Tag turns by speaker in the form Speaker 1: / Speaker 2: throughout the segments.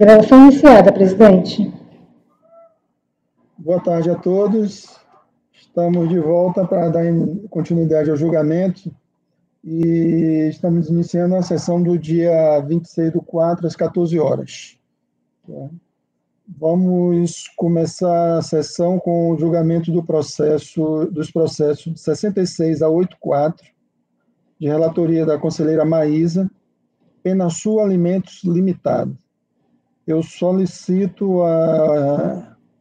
Speaker 1: Gravação iniciada, presidente.
Speaker 2: Boa tarde a todos. Estamos de volta para dar continuidade ao julgamento e estamos iniciando a sessão do dia 26/4, às 14 horas. Vamos começar a sessão com o julgamento dos processos de 66 a 84, de relatoria da conselheira Maísa, Penasul Alimentos Limitada. Eu solicito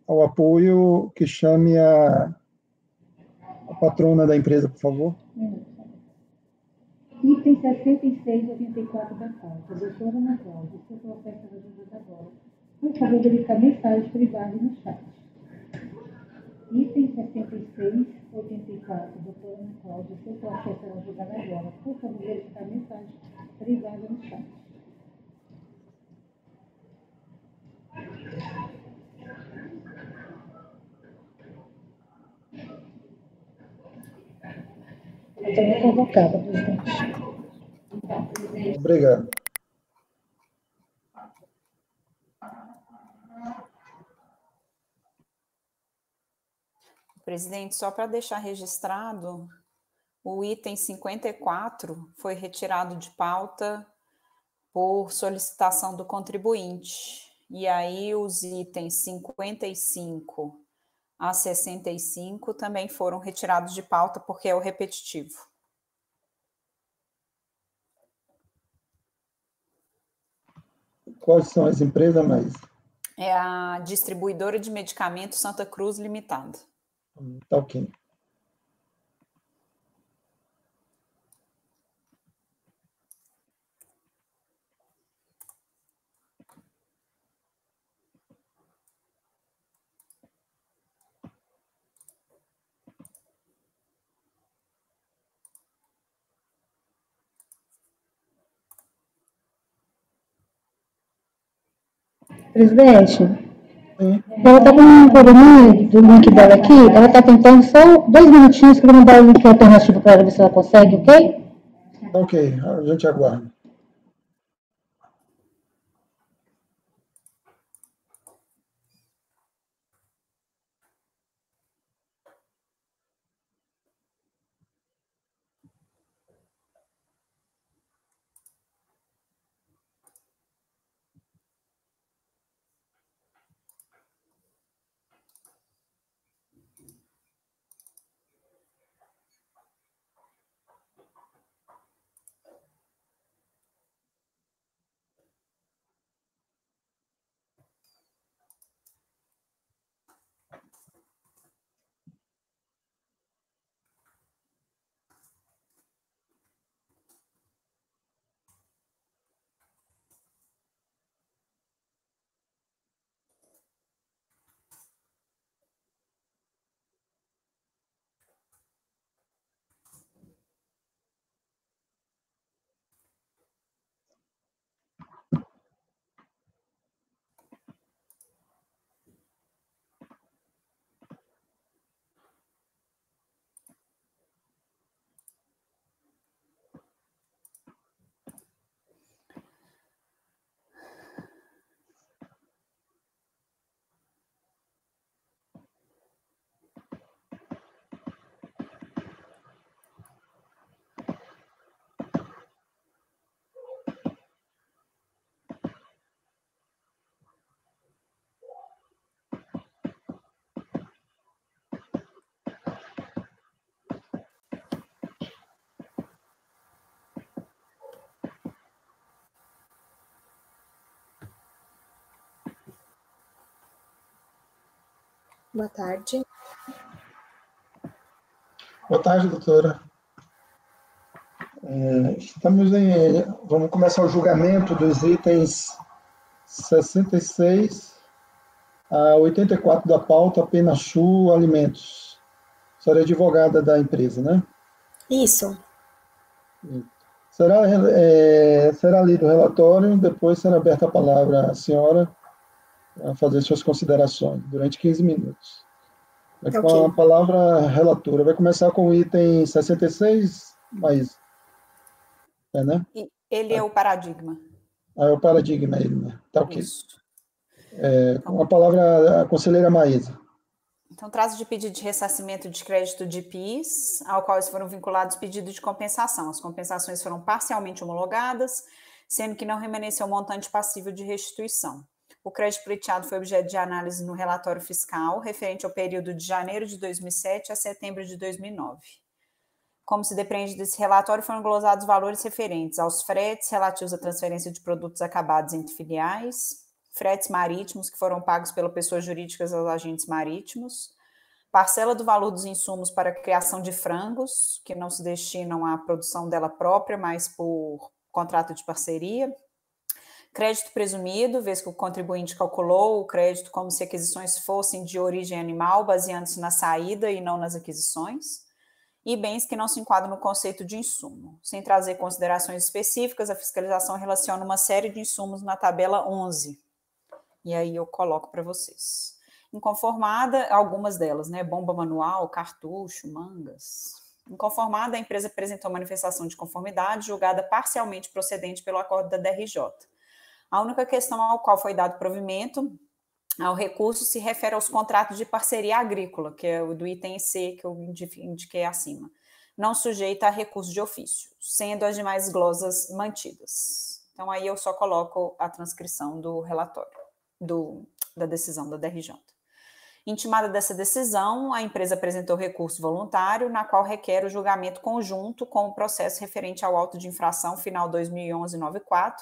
Speaker 2: ao apoio que chame a patrona da empresa, por favor.
Speaker 3: Item 6684 da pauta. Doutora Ana Cláudia, seu processo de ajuda agora. Por favor, verificar mensagens privadas no chat. Item 6684, doutora Ana Cláudia, seu processo de ajuda agora. Por favor, verificar mensagens privadas no chat.
Speaker 1: Estou convocada, presidente.
Speaker 2: Obrigado.
Speaker 4: Presidente, só para deixar registrado, o item 54 foi retirado de pauta por solicitação do contribuinte. E aí os itens 55 a 65 também foram retirados de pauta porque é o repetitivo.
Speaker 2: Quais são as empresas, mais?
Speaker 4: É a distribuidora de medicamentos Santa Cruz Limitada.
Speaker 2: Tá ok.
Speaker 1: Presidente,
Speaker 2: Sim.
Speaker 1: ela está com um problema do link dela aqui, ela está tentando só 2 minutinhos para mandar o link alternativo para ela ver se ela consegue, ok?
Speaker 2: Ok, a gente aguarda.
Speaker 5: Boa tarde.
Speaker 2: Boa tarde, doutora. Vamos começar o julgamento dos itens 66 a 84 da pauta Penasul Alimentos. A senhora é advogada da empresa, né?
Speaker 5: Isso.
Speaker 2: Será lido o relatório, depois será aberta a palavra à senhora a fazer suas considerações durante 15 minutos. Com a palavra relatora. Vai começar com o item 66, mas... né?
Speaker 4: Ele é o paradigma.
Speaker 2: É o paradigma, ele, né? Tá ok.
Speaker 4: Isso.
Speaker 2: Com a palavra, a conselheira Maísa.
Speaker 4: Então, trata de pedido de ressarcimento de crédito de PIS, ao qual foram vinculados pedidos de compensação. As compensações foram parcialmente homologadas, sendo que não remanesceu montante passível de restituição. O crédito pleiteado foi objeto de análise no relatório fiscal, referente ao período de janeiro de 2007 a setembro de 2009. Como se depreende desse relatório, foram glosados valores referentes aos fretes relativos à transferência de produtos acabados entre filiais, fretes marítimos que foram pagos pela pessoa jurídica aos agentes marítimos, parcela do valor dos insumos para a criação de frangos, que não se destinam à produção dela própria, mas por contrato de parceria, crédito presumido, vez que o contribuinte calculou o crédito como se aquisições fossem de origem animal, baseando-se na saída e não nas aquisições, e bens que não se enquadram no conceito de insumo. Sem trazer considerações específicas, a fiscalização relaciona uma série de insumos na tabela 11. E aí eu coloco para vocês. Inconformada, algumas delas, né? Bomba manual, cartucho, mangas. Inconformada, a empresa apresentou manifestação de conformidade, julgada parcialmente procedente pelo acordo da DRJ. A única questão ao qual foi dado provimento ao recurso se refere aos contratos de parceria agrícola, que é o do item C, que eu indiquei acima, não sujeita a recurso de ofício, sendo as demais glosas mantidas. Então, aí eu só coloco a transcrição do relatório, da decisão da DRJ. Intimada dessa decisão, a empresa apresentou recurso voluntário, na qual requer o julgamento conjunto com o processo referente ao auto de infração final 2011-94,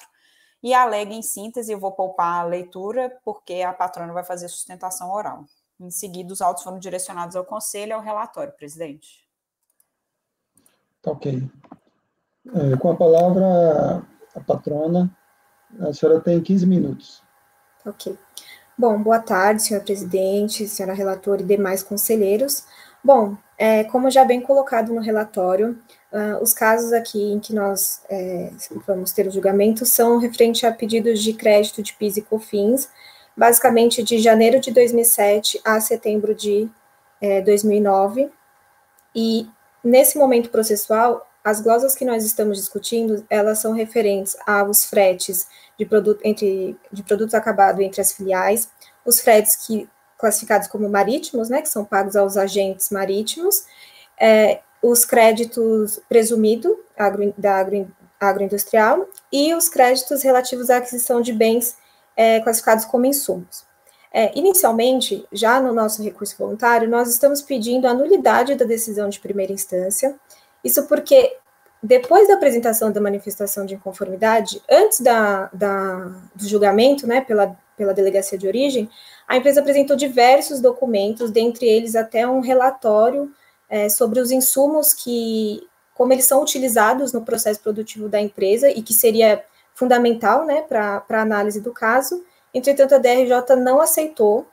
Speaker 4: e alega em síntese, eu vou poupar a leitura, porque a patrona vai fazer sustentação oral. Em seguida, os autos foram direcionados ao conselho e ao relatório, presidente.
Speaker 2: Tá ok. Com a palavra, a patrona, a senhora tem 15 minutos.
Speaker 5: Ok. Bom, boa tarde, senhor presidente, senhora relatora e demais conselheiros. Bom, como já bem colocado no relatório, os casos aqui em que nós vamos ter o julgamento são referente a pedidos de crédito de PIS e COFINS, basicamente de janeiro de 2007 a setembro de 2009, e nesse momento processual, as glosas que nós estamos discutindo, elas são referentes aos fretes de produtos acabados entre as filiais, os fretes classificados como marítimos, né, que são pagos aos agentes marítimos, os créditos presumidos da agroindustrial e os créditos relativos à aquisição de bens classificados como insumos. Inicialmente, já no nosso recurso voluntário, nós estamos pedindo a nulidade da decisão de primeira instância, isso porque, depois da apresentação da manifestação de inconformidade, antes do julgamento, né, pela delegacia de origem, a empresa apresentou diversos documentos, dentre eles até um relatório sobre os insumos como eles são utilizados no processo produtivo da empresa e que seria fundamental, né, para a análise do caso. Entretanto, a DRJ não aceitou.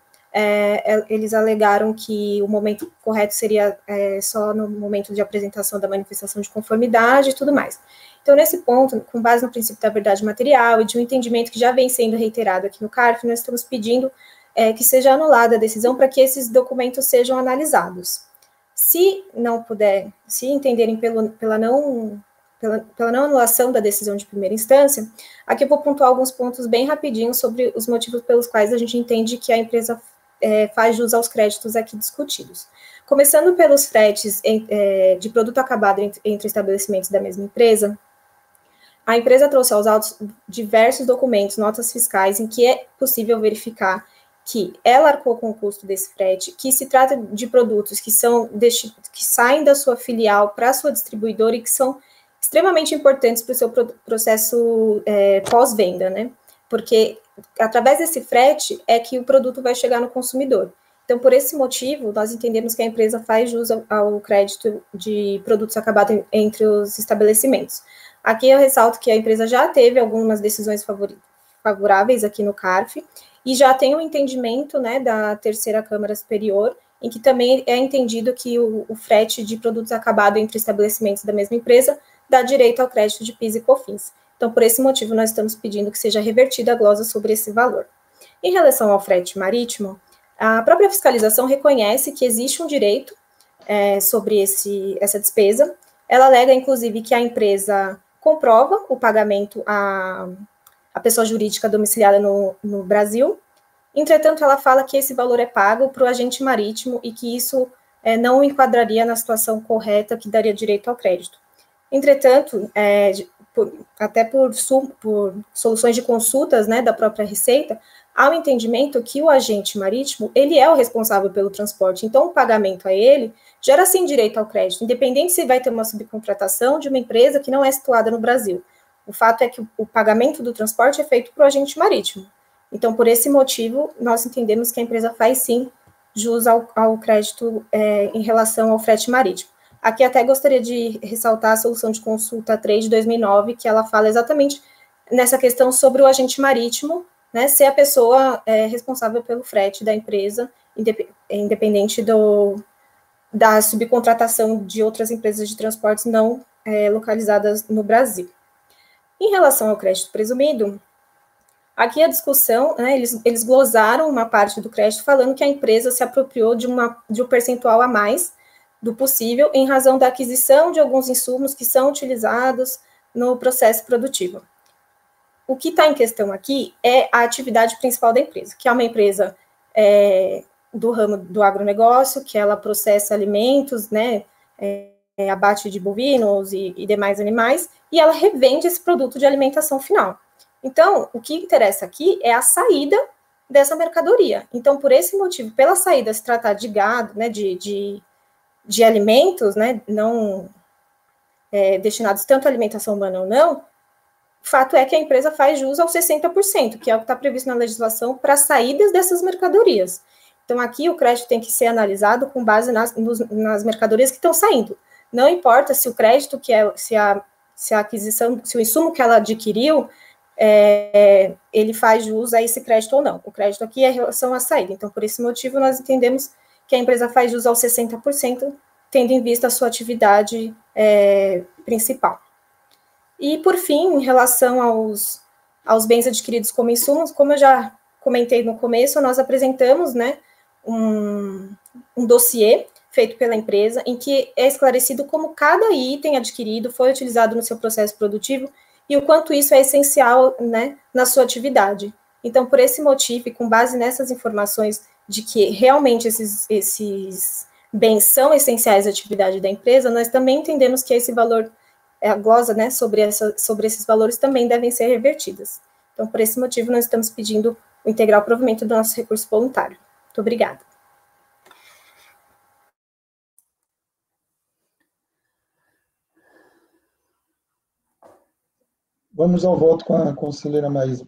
Speaker 5: Eles alegaram que o momento correto seria só no momento de apresentação da manifestação de conformidade e tudo mais. Então, nesse ponto, com base no princípio da verdade material e de um entendimento que já vem sendo reiterado aqui no CARF, nós estamos pedindo que seja anulada a decisão para que esses documentos sejam analisados. Se não puder, se entenderem pela não anulação da decisão de primeira instância, aqui eu vou pontuar alguns pontos bem rapidinho sobre os motivos pelos quais a gente entende que a empresa faz jus aos créditos aqui discutidos. Começando pelos fretes de produto acabado entre estabelecimentos da mesma empresa, a empresa trouxe aos autos diversos documentos, notas fiscais, em que é possível verificar que ela arcou com o custo desse frete, que se trata de produtos que saem da sua filial para a sua distribuidora e que são extremamente importantes para o seu processo pós-venda, né? Porque através desse frete é que o produto vai chegar no consumidor. Então, por esse motivo, nós entendemos que a empresa faz jus ao crédito de produtos acabados entre os estabelecimentos. Aqui eu ressalto que a empresa já teve algumas decisões favoráveis aqui no CARF e já tem um entendimento, né, da terceira Câmara Superior, em que também é entendido que o frete de produtos acabados entre estabelecimentos da mesma empresa dá direito ao crédito de PIS e COFINS. Então, por esse motivo, nós estamos pedindo que seja revertida a glosa sobre esse valor. Em relação ao frete marítimo, a própria fiscalização reconhece que existe um direito sobre essa despesa. Ela alega, inclusive, que a empresa comprova o pagamento à pessoa jurídica domiciliada no Brasil. Entretanto, ela fala que esse valor é pago para o agente marítimo e que isso não enquadraria na situação correta que daria direito ao crédito. Entretanto, até por soluções de consultas, né, da própria Receita, há o entendimento que o agente marítimo, ele é o responsável pelo transporte, então o pagamento a ele gera sim direito ao crédito, independente se vai ter uma subcontratação de uma empresa que não é situada no Brasil. O fato é que o pagamento do transporte é feito para o agente marítimo. Então, por esse motivo, nós entendemos que a empresa faz sim jus ao crédito em relação ao frete marítimo. Aqui até gostaria de ressaltar a solução de consulta 3 de 2009, que ela fala exatamente nessa questão sobre o agente marítimo, né, ser a pessoa responsável pelo frete da empresa, independente da subcontratação de outras empresas de transportes não localizadas no Brasil. Em relação ao crédito presumido, aqui a discussão, né, eles glosaram uma parte do crédito falando que a empresa se apropriou de um percentual a mais do possível em razão da aquisição de alguns insumos que são utilizados no processo produtivo. O que está em questão aqui é a atividade principal da empresa, que é uma empresa do ramo do agronegócio, que ela processa alimentos, né, abate de bovinos e demais animais, e ela revende esse produto de alimentação final. Então, o que interessa aqui é a saída dessa mercadoria. Então, por esse motivo, pela saída se tratar de gado, né, de alimentos, né, não destinados tanto à alimentação humana ou não, o fato é que a empresa faz jus aos 60%, que é o que está previsto na legislação para saídas dessas mercadorias. Então, aqui o crédito tem que ser analisado com base nas mercadorias que estão saindo. Não importa se o crédito, se a aquisição, se o insumo que ela adquiriu, ele faz jus a esse crédito ou não. O crédito aqui é em relação à saída. Então, por esse motivo, nós entendemos que a empresa faz jus aos 60%, tendo em vista a sua atividade principal. E, por fim, em relação aos bens adquiridos como insumos, como eu já comentei no começo, nós apresentamos, né, um dossiê feito pela empresa, em que é esclarecido como cada item adquirido foi utilizado no seu processo produtivo e o quanto isso é essencial, né, na sua atividade. Então, por esse motivo, e com base nessas informações de que realmente esses bens são essenciais à atividade da empresa, nós também entendemos que esse valor, a glosa, né, sobre esses valores também devem ser revertidas. Então, por esse motivo, nós estamos pedindo o integral provimento do nosso recurso voluntário. Muito obrigada.
Speaker 2: Vamos ao voto com a conselheira Maísa.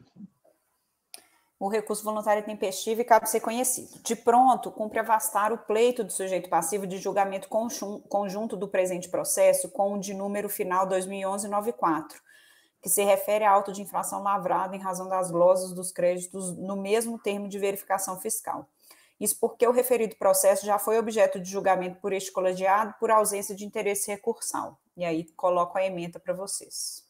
Speaker 4: O recurso voluntário tempestivo e cabe ser conhecido. De pronto, cumpre avastar o pleito do sujeito passivo de julgamento conjunto do presente processo com o de número final 2011-94, que se refere a auto de infração lavrado em razão das glosas dos créditos no mesmo termo de verificação fiscal. Isso porque o referido processo já foi objeto de julgamento por este colegiado por ausência de interesse recursal. E aí coloco a ementa para vocês.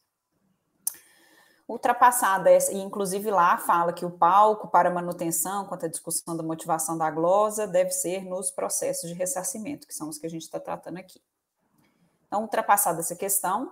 Speaker 4: Ultrapassada essa, e inclusive lá fala que o palco para manutenção, quanto à discussão da motivação da glosa, deve ser nos processos de ressarcimento, que são os que a gente está tratando aqui. Então, ultrapassada essa questão,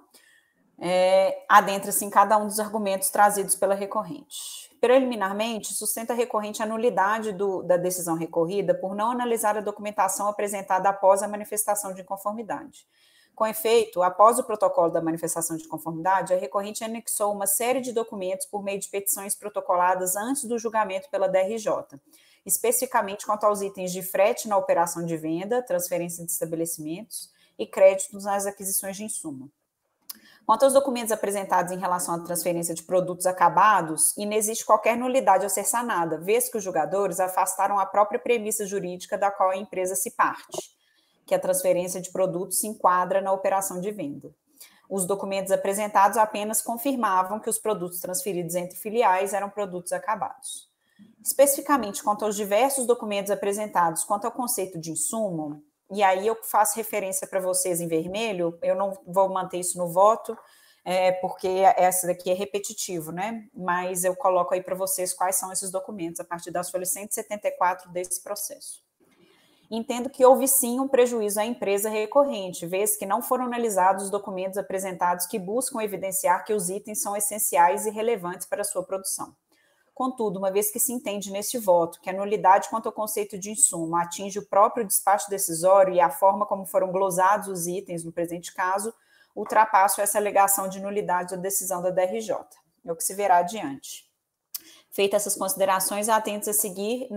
Speaker 4: adentra-se em cada um dos argumentos trazidos pela recorrente. Preliminarmente, sustenta a recorrente a nulidade da decisão recorrida por não analisar a documentação apresentada após a manifestação de inconformidade. Com efeito, após o protocolo da manifestação de conformidade, a recorrente anexou uma série de documentos por meio de petições protocoladas antes do julgamento pela DRJ, especificamente quanto aos itens de frete na operação de venda, transferência de estabelecimentos e créditos nas aquisições de insumo. Quanto aos documentos apresentados em relação à transferência de produtos acabados, inexiste qualquer nulidade a ser sanada, vez que os julgadores afastaram a própria premissa jurídica da qual a empresa se parte, que a transferência de produtos se enquadra na operação de venda. Os documentos apresentados apenas confirmavam que os produtos transferidos entre filiais eram produtos acabados. Especificamente quanto aos diversos documentos apresentados quanto ao conceito de insumo, e aí eu faço referência para vocês em vermelho, eu não vou manter isso no voto, porque essa daqui é repetitivo, né? Mas eu coloco aí para vocês quais são esses documentos a partir das folhas 174 desse processo. Entendo que houve sim um prejuízo à empresa recorrente, vez que não foram analisados os documentos apresentados que buscam evidenciar que os itens são essenciais e relevantes para a sua produção. Contudo, uma vez que se entende neste voto que a nulidade quanto ao conceito de insumo atinge o próprio despacho decisório e a forma como foram glosados os itens no presente caso, ultrapasso essa alegação de nulidade da decisão da DRJ. É o que se verá adiante. Feitas essas considerações, atentos a seguir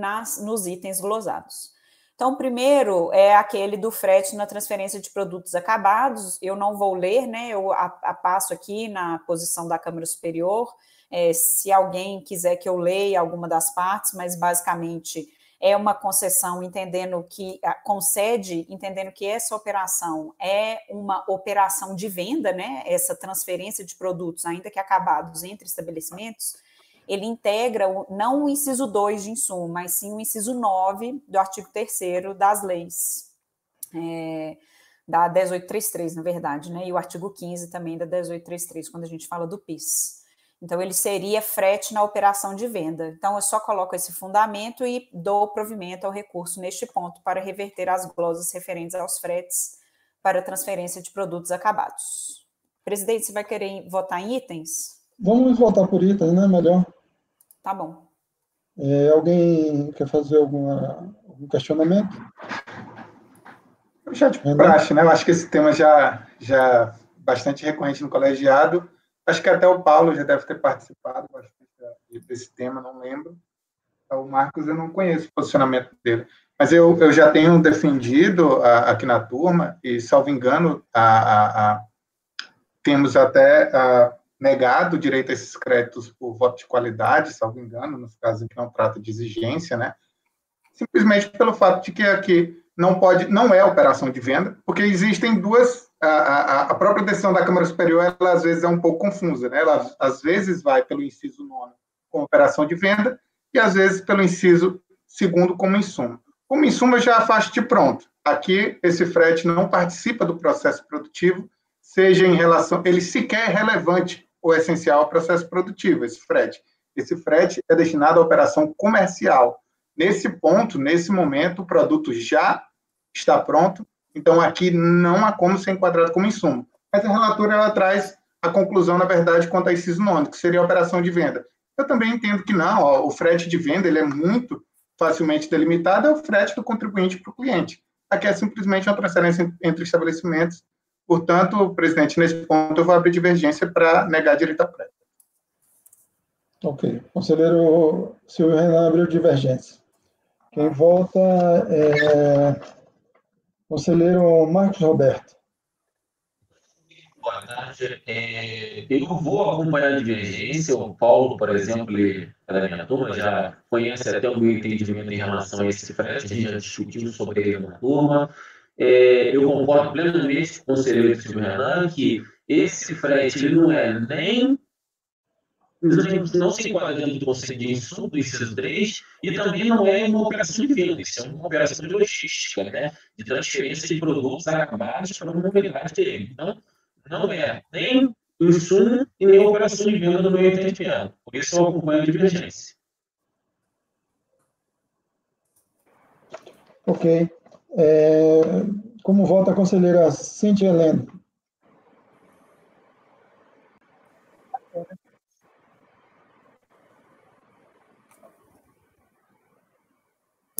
Speaker 4: nos itens glosados. Então, o primeiro é aquele do frete na transferência de produtos acabados. Eu não vou ler, né? Eu passo aqui na posição da Câmara Superior. Se alguém quiser que eu leia alguma das partes, mas basicamente é uma concessão entendendo que essa operação é uma operação de venda, né? Essa transferência de produtos, ainda que acabados, entre estabelecimentos. Ele integra não o inciso 2 de insumo, mas sim o inciso 9 do artigo 3º das leis, da 10833, na verdade, né? E o artigo 15 também da 10833, quando a gente fala do PIS. Então, ele seria frete na operação de venda. Então, eu só coloco esse fundamento e dou provimento ao recurso neste ponto para reverter as glosas referentes aos fretes para transferência de produtos acabados. Presidente, você vai querer votar em itens?
Speaker 2: Vamos votar por itens, né? Melhor.
Speaker 4: Tá bom.
Speaker 2: Alguém quer fazer algum questionamento?
Speaker 6: Já de praxe, né? Eu acho que esse tema já bastante recorrente no colegiado. Acho que até o Paulo já deve ter participado bastante desse tema, não lembro. O Marcos, eu não conheço o posicionamento dele. Mas eu já tenho defendido aqui na turma, e, salvo engano, temos até negado o direito a esses créditos por voto de qualidade, salvo engano, nos casos em que não trata de exigência, né? Simplesmente pelo fato de que aqui não é operação de venda, porque existem duas. A própria decisão da Câmara Superior, ela às vezes é um pouco confusa, né? Ela às vezes vai pelo inciso 9 como operação de venda e às vezes pelo inciso 2º como insumo. Como insumo, eu já afasto de pronto. Aqui, esse frete não participa do processo produtivo, seja em relação. Ele sequer é relevante ou essencial ao processo produtivo, esse frete. Esse frete é destinado à operação comercial. Nesse ponto, nesse momento, o produto já está pronto, então aqui não há como ser enquadrado como insumo. Mas a relatora, ela traz a conclusão, na verdade, quanto ao inciso 9, que seria a operação de venda. Eu também entendo que não, o frete de venda, ele é muito facilmente delimitado, é o frete do contribuinte para o cliente. Aqui é simplesmente uma transferência entre estabelecimentos. Portanto, presidente, nesse ponto eu vou abrir divergência para negar direito à prévia.
Speaker 2: Ok. Conselheiro Silvio Renan abriu divergência. Quem vota é conselheiro Marcos Roberto.
Speaker 7: Boa tarde. Eu vou acompanhar a divergência. O Paulo, por exemplo, da minha turma, já conhece até o meu entendimento em relação a esse frete, a gente já discutiu sobre ele na turma. Eu concordo plenamente com o conselheiro Silvio Renan que esse frete ele não é nem não se enquadra dentro do conceito de insumo do inciso 3 e também não é uma operação de venda, isso é uma operação de logística, né? De transferência de produtos acabados para uma mobilidade dele. Então, não é nem insumo e nem operação de venda no meu entendimento. Por isso eu acompanho a divergência.
Speaker 2: Ok. Como vota a conselheira Cíntia Helena?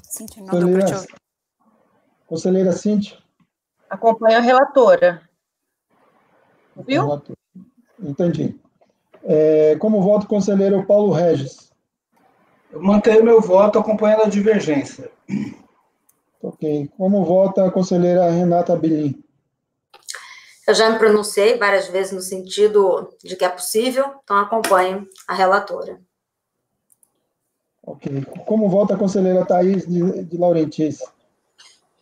Speaker 4: Cíntia, não deu para te ouvir.
Speaker 2: Conselheira Cíntia?
Speaker 8: Acompanho a relatora. Viu?
Speaker 2: Entendi. Como vota o conselheiro Paulo Regis?
Speaker 9: Eu mantenho meu voto acompanhando a divergência.
Speaker 2: Ok. Como vota a conselheira Renata Bilim?
Speaker 10: Eu já me pronunciei várias vezes no sentido de que é possível, então acompanho a relatora.
Speaker 2: Ok. Como vota a conselheira Thaís de Laurentiis?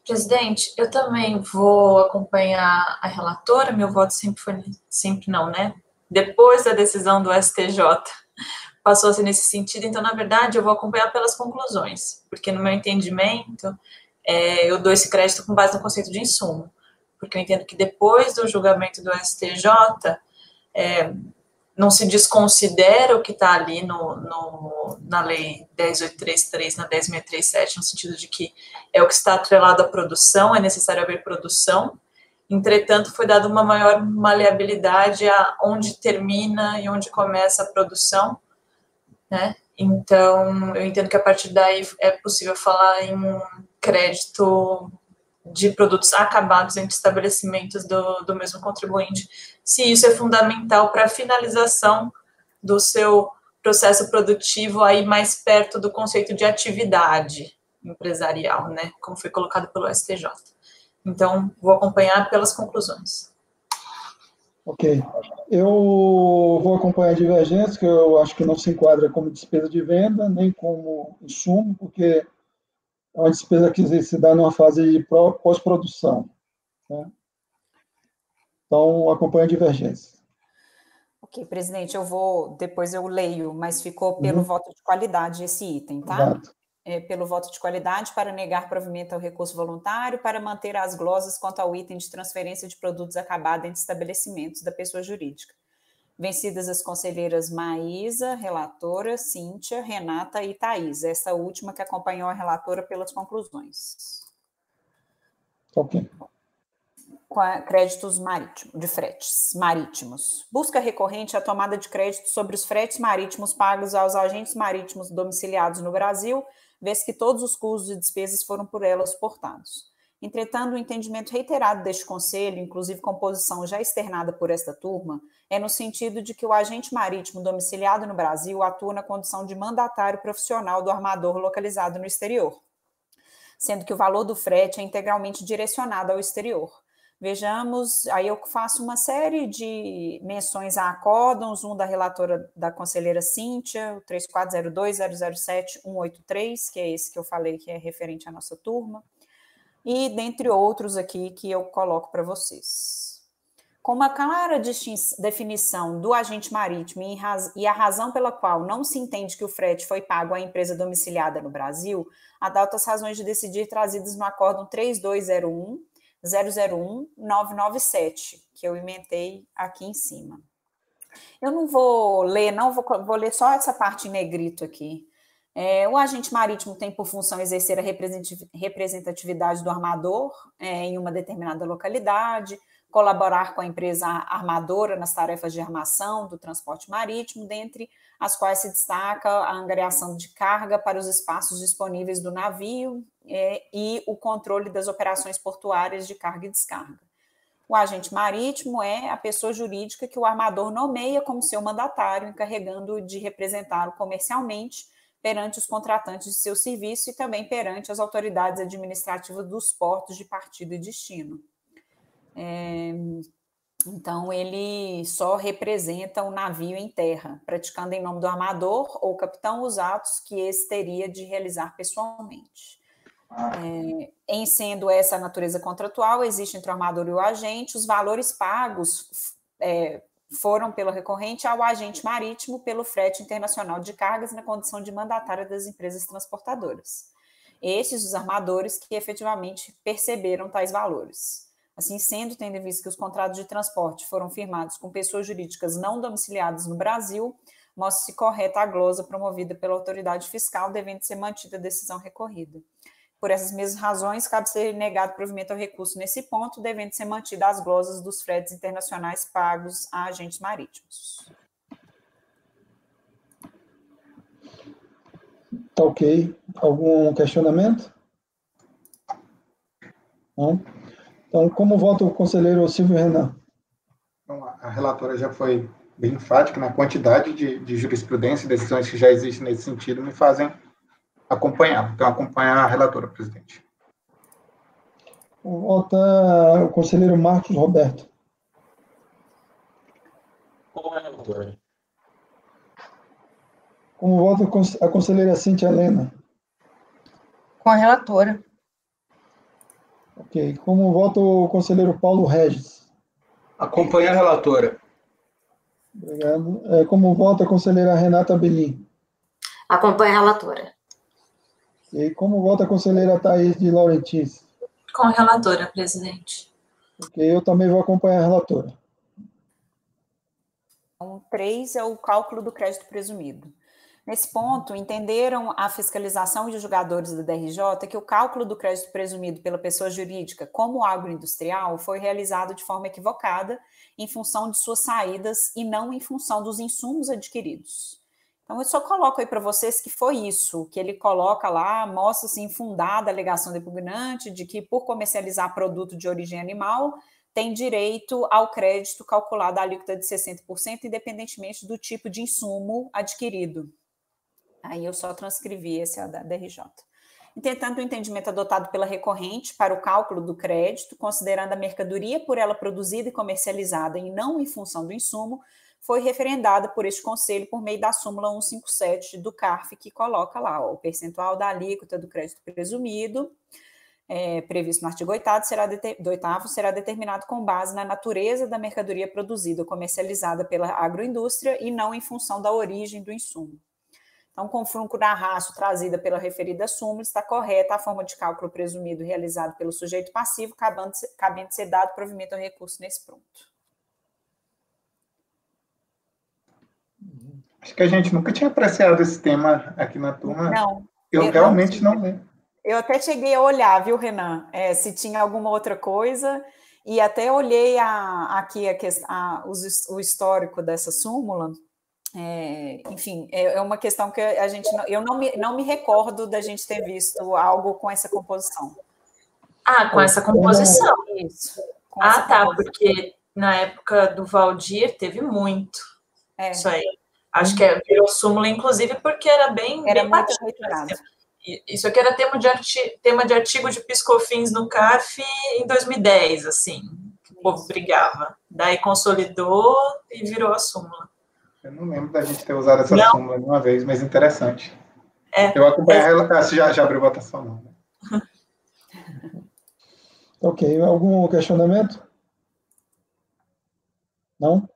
Speaker 11: Presidente, eu também vou acompanhar a relatora, meu voto sempre não, né? Depois da decisão do STJ, passou a ser nesse sentido, então, na verdade, eu vou acompanhar pelas conclusões, porque no meu entendimento, eu dou esse crédito com base no conceito de insumo, porque eu entendo que depois do julgamento do STJ, não se desconsidera o que está ali na lei 10833, na 10637, no sentido de que é o que está atrelado à produção, é necessário haver produção. Entretanto, foi dada uma maior maleabilidade a onde termina e onde começa a produção, né? Então, eu entendo que a partir daí é possível falar em crédito de produtos acabados entre estabelecimentos do mesmo contribuinte, se isso é fundamental para a finalização do seu processo produtivo aí mais perto do conceito de atividade empresarial, né, como foi colocado pelo STJ. Então, vou acompanhar pelas conclusões.
Speaker 2: Ok. Eu vou acompanhar a divergência, que eu acho que não se enquadra como despesa de venda, nem como insumo, porque é uma despesa que se dá numa fase de pós-produção. Né? Então, acompanho a divergência.
Speaker 4: Ok, presidente, depois eu leio, mas ficou pelo voto de qualidade esse item, tá?
Speaker 2: Exato.
Speaker 4: Pelo voto de qualidade para negar provimento ao recurso voluntário, para manter as glosas quanto ao item de transferência de produtos acabados entre estabelecimentos da pessoa jurídica. Vencidas as conselheiras Maísa, relatora, Cíntia, Renata e Thaís, essa última que acompanhou a relatora pelas conclusões.
Speaker 2: Ok.
Speaker 4: Créditos marítimos, de fretes marítimos. Busca recorrente a tomada de crédito sobre os fretes marítimos pagos aos agentes marítimos domiciliados no Brasil, vez que todos os custos e despesas foram por ela suportados. Entretanto, o entendimento reiterado deste Conselho, inclusive com posição já externada por esta turma, é no sentido de que o agente marítimo domiciliado no Brasil atua na condição de mandatário profissional do armador localizado no exterior, sendo que o valor do frete é integralmente direcionado ao exterior. Vejamos, aí eu faço uma série de menções a acórdãos, um da relatora da conselheira Cíntia, o 3402-007-183, que é esse que eu falei que é referente à nossa turma, e dentre outros aqui que eu coloco para vocês. Com uma clara definição do agente marítimo e a razão pela qual não se entende que o frete foi pago à empresa domiciliada no Brasil, adota as razões de decidir trazidas no acórdão 3201-001-997, que eu inventei aqui em cima. Eu não vou ler, não, vou ler só essa parte em negrito aqui. O agente marítimo tem por função exercer a representatividade do armador em uma determinada localidade, colaborar com a empresa armadora nas tarefas de armação do transporte marítimo, dentre as quais se destaca a angariação de carga para os espaços disponíveis do navio e o controle das operações portuárias de carga e descarga. O agente marítimo é a pessoa jurídica que o armador nomeia como seu mandatário, encarregando de representá-lo comercialmente perante os contratantes de seu serviço e também perante as autoridades administrativas dos portos de partida e destino. Então, ele só representa o navio em terra, praticando em nome do armador ou capitão os atos que esse teria de realizar pessoalmente. Em sendo essa a natureza contratual, existe entre o armador e o agente, os valores pagos foram pelo recorrente ao agente marítimo pelo frete internacional de cargas na condição de mandatária das empresas transportadoras. Estes os armadores que efetivamente perceberam tais valores. Assim sendo, tendo em vista que os contratos de transporte foram firmados com pessoas jurídicas não domiciliadas no Brasil, mostra-se correta a glosa promovida pela autoridade fiscal, devendo ser mantida a decisão recorrida. Por essas mesmas razões, cabe ser negado provimento ao recurso nesse ponto, devendo ser mantidas as glosas dos fretes internacionais pagos a agentes marítimos.
Speaker 2: Tá ok. Algum questionamento? Não? Então, como vota o conselheiro Silvio Renan?
Speaker 6: Então, a relatora já foi bem enfática na quantidade de jurisprudência e decisões que já existem nesse sentido, me fazem acompanhar. Então, acompanhar a relatora, presidente.
Speaker 2: Vota o conselheiro Marcos Roberto.
Speaker 7: Como é, relatora?
Speaker 2: Como vota a conselheira Cíntia Helena?
Speaker 8: Com a relatora.
Speaker 2: Ok. Como vota o conselheiro Paulo Regis?
Speaker 9: Acompanha a relatora.
Speaker 2: Obrigado. Como vota a conselheira Renata Belin?
Speaker 10: Acompanha a relatora.
Speaker 2: E como vota a conselheira Thaís de Laurentiis?
Speaker 11: Com a relatora, presidente.
Speaker 2: Ok, eu também vou acompanhar a relatora.
Speaker 4: 3 é o cálculo do crédito presumido. Nesse ponto, entenderam a fiscalização e os julgadores da DRJ que o cálculo do crédito presumido pela pessoa jurídica como agroindustrial foi realizado de forma equivocada em função de suas saídas e não em função dos insumos adquiridos. Então, eu só coloco aí para vocês que foi isso, que ele coloca lá, mostra assim, fundada a alegação do impugnante de que, por comercializar produto de origem animal, tem direito ao crédito calculado à alíquota de 60%, independentemente do tipo de insumo adquirido. Aí eu só transcrevi esse da DRJ. Entretanto, o entendimento adotado pela recorrente para o cálculo do crédito, considerando a mercadoria por ela produzida e comercializada e não em função do insumo, foi referendada por este Conselho por meio da súmula 157 do CARF, que coloca lá o percentual da alíquota do crédito presumido, previsto no artigo 8º, será determinado com base na natureza da mercadoria produzida ou comercializada pela agroindústria e não em função da origem do insumo. Então, conforme a ratio trazida pela referida súmula, está correta a forma de cálculo presumido realizado pelo sujeito passivo, cabendo ser dado provimento ao recurso nesse ponto.
Speaker 6: Acho que a gente nunca tinha apreciado esse tema aqui na turma.
Speaker 4: Não.
Speaker 6: Eu realmente não lembro.
Speaker 4: Eu até cheguei a olhar, viu, Renan, se tinha alguma outra coisa, e até olhei o histórico dessa súmula. Enfim, é uma questão que a gente eu não me recordo da gente ter visto algo com essa composição.
Speaker 11: Com essa composição.
Speaker 4: Isso.
Speaker 11: Porque na época do Valdir teve muito. Isso aí. Acho que virou súmula, inclusive, porque era bem
Speaker 4: muito reiterado.
Speaker 11: Isso aqui era tema de artigo de PIS/COFINS no CARF em 2010, assim, que o povo brigava. Daí consolidou e virou a súmula.
Speaker 6: Eu não lembro da gente ter usado essa súmula uma vez, mas interessante. Eu acompanhei a relação, já abriu votação, não.
Speaker 2: Ok, algum questionamento? Não?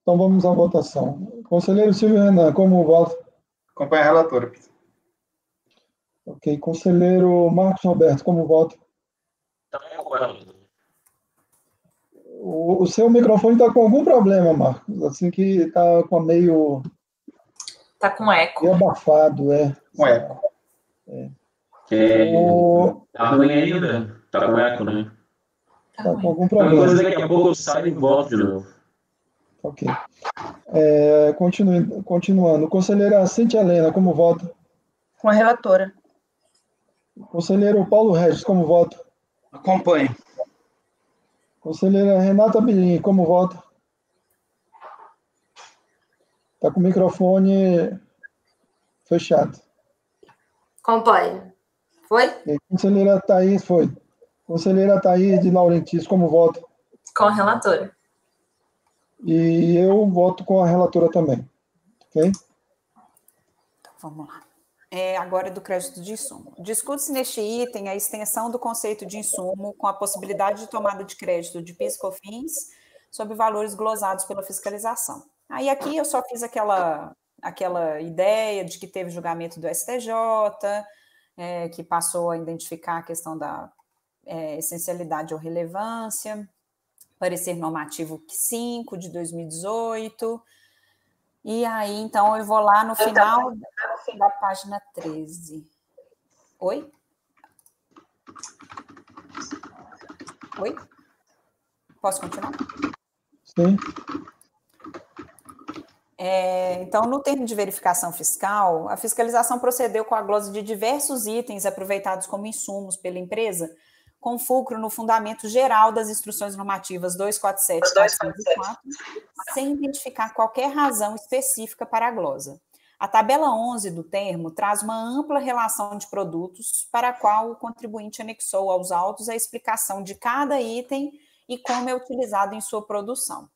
Speaker 2: Então vamos à votação. Conselheiro Silvio Renan, como vota?
Speaker 6: Acompanha a relatora.
Speaker 2: Ok. Conselheiro Marcos Roberto, como vota?
Speaker 7: Também acompanha a relatora.
Speaker 2: O seu microfone está com algum problema, Marcos? Assim que está com meio...
Speaker 11: Está com eco.
Speaker 2: Meio abafado,
Speaker 6: Com eco.
Speaker 7: Tá ruim ainda? Tá com eco, né?
Speaker 2: Está com algum problema.
Speaker 7: Daqui a pouco eu saio e volto de novo.
Speaker 2: Ok. Continuando. Conselheira Cintia Helena, como vota?
Speaker 8: Com a relatora.
Speaker 2: Conselheiro Paulo Regis, como vota?
Speaker 9: Acompanho.
Speaker 2: Conselheira Renata Bilim, como vota? Está com o microfone fechado.
Speaker 10: Acompanho. Foi?
Speaker 2: Conselheira Thaís, foi. Conselheira Thaís de Laurentiis, como vota?
Speaker 11: Com a relatora.
Speaker 2: E eu voto com a relatora também. Ok?
Speaker 4: Então, vamos lá. Agora do crédito de insumo. Discute-se neste item a extensão do conceito de insumo com a possibilidade de tomada de crédito de PIS/COFINS sobre valores glosados pela fiscalização. Aí aqui eu só fiz aquela ideia de que teve julgamento do STJ, que passou a identificar a questão da essencialidade ou relevância, parecer normativo 5 de 2018, e aí, então, eu vou lá no final da página 13. Oi? Oi? Posso continuar?
Speaker 2: Sim.
Speaker 4: Então, no termo de verificação fiscal, a fiscalização procedeu com a glosa de diversos itens aproveitados como insumos pela empresa, com fulcro no fundamento geral das instruções normativas 247 e 404, sem identificar qualquer razão específica para a glosa. A tabela 11 do termo traz uma ampla relação de produtos para a qual o contribuinte anexou aos autos a explicação de cada item e como é utilizado em sua produção.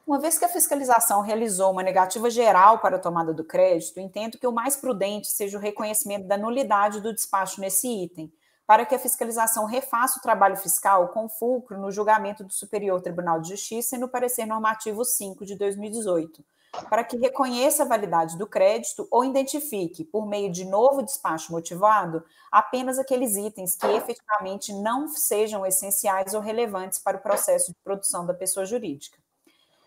Speaker 4: Uma vez que a fiscalização realizou uma negativa geral para a tomada do crédito, entendo que o mais prudente seja o reconhecimento da nulidade do despacho nesse item, para que a fiscalização refaça o trabalho fiscal com fulcro no julgamento do Superior Tribunal de Justiça e no parecer normativo 5 de 2018, para que reconheça a validade do crédito ou identifique, por meio de novo despacho motivado, apenas aqueles itens que efetivamente não sejam essenciais ou relevantes para o processo de produção da pessoa jurídica.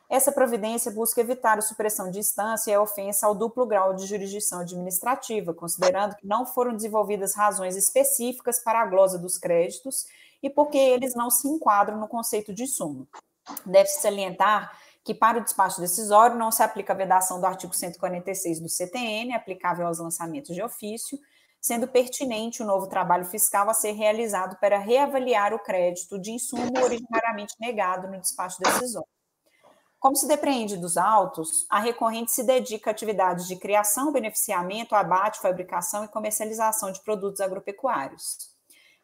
Speaker 4: Essa providência busca evitar a supressão de instância e a ofensa ao duplo grau de jurisdição administrativa, considerando que não foram desenvolvidas razões específicas para a glosa dos créditos e porque eles não se enquadram no conceito de insumo. Deve-se salientar que para o despacho decisório não se aplica a vedação do artigo 146 do CTN, aplicável aos lançamentos de ofício, sendo pertinente o novo trabalho fiscal a ser realizado para reavaliar o crédito de insumo originariamente negado no despacho decisório. Como se depreende dos autos, a recorrente se dedica a atividades de criação, beneficiamento, abate, fabricação e comercialização de produtos agropecuários.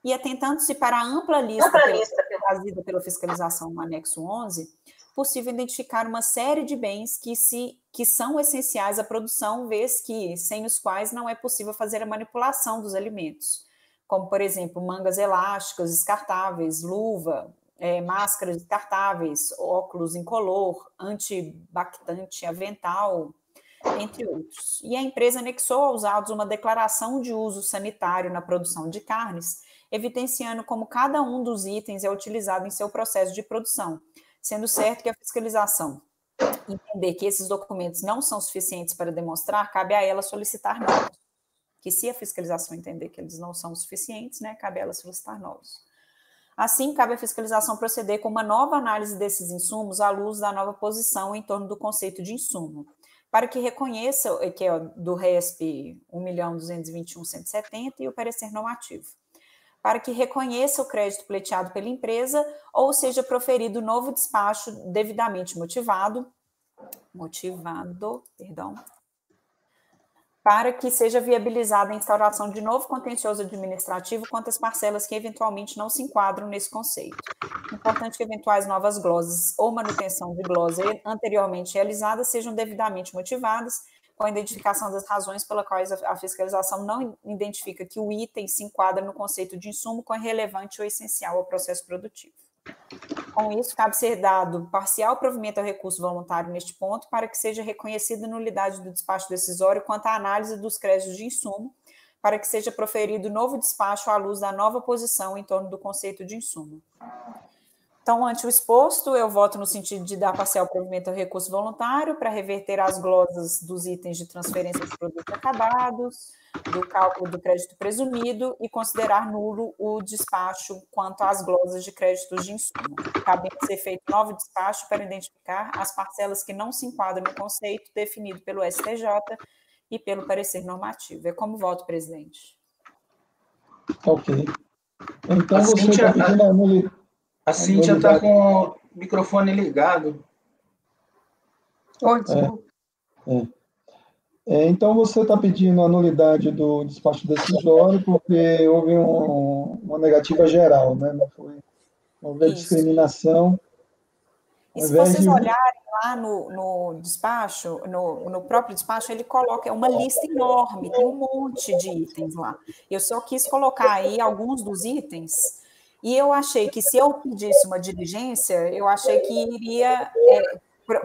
Speaker 4: E atentando-se para a ampla lista trazida pela fiscalização no anexo 11, possível identificar uma série de bens que são essenciais à produção, vez que sem os quais não é possível fazer a manipulação dos alimentos, como, por exemplo, mangas elásticas descartáveis, luva, máscaras descartáveis, óculos incolor, antibactante, avental, entre outros. E a empresa anexou aos autos uma declaração de uso sanitário na produção de carnes, evidenciando como cada um dos itens é utilizado em seu processo de produção, sendo certo que a fiscalização entender que esses documentos não são suficientes para demonstrar, cabe a ela solicitar novos. Que se a fiscalização entender que eles não são suficientes, né, cabe a ela solicitar novos. Assim, cabe à fiscalização proceder com uma nova análise desses insumos à luz da nova posição em torno do conceito de insumo, para que reconheça, que é do RESP 1.221.170 e o parecer normativo, para que reconheça o crédito pleiteado pela empresa ou seja proferido novo despacho devidamente motivado, para que seja viabilizada a instauração de novo contencioso administrativo quanto às parcelas que eventualmente não se enquadram nesse conceito. Importante que eventuais novas glosas ou manutenção de glosa anteriormente realizadas sejam devidamente motivadas, com a identificação das razões pela quais a fiscalização não identifica que o item se enquadra no conceito de insumo como relevante ou essencial ao processo produtivo. Com isso, cabe ser dado parcial provimento ao recurso voluntário neste ponto para que seja reconhecida a nulidade do despacho decisório quanto à análise dos créditos de insumo, para que seja proferido novo despacho à luz da nova posição em torno do conceito de insumo. Então, ante o exposto, eu voto no sentido de dar parcial provimento ao recurso voluntário para reverter as glosas dos itens de transferência de produtos acabados, do cálculo do crédito presumido e considerar nulo o despacho quanto às glosas de créditos de insumo. Cabendo ser feito novo despacho para identificar as parcelas que não se enquadram no conceito definido pelo STJ e pelo parecer normativo. É como voto, presidente.
Speaker 2: Ok. Então, você está pedindo a nulidade.
Speaker 9: A Cíntia está com o microfone ligado.
Speaker 8: Oi, desculpa.
Speaker 2: Então, você está pedindo a nulidade do despacho decisório porque houve uma negativa geral, né? Não houve discriminação.
Speaker 4: E se vocês olharem lá no despacho, no próprio despacho, ele coloca uma lista enorme, tem um monte de itens lá. Eu só quis colocar aí alguns dos itens. E eu achei que se eu pedisse uma diligência, eu achei que iria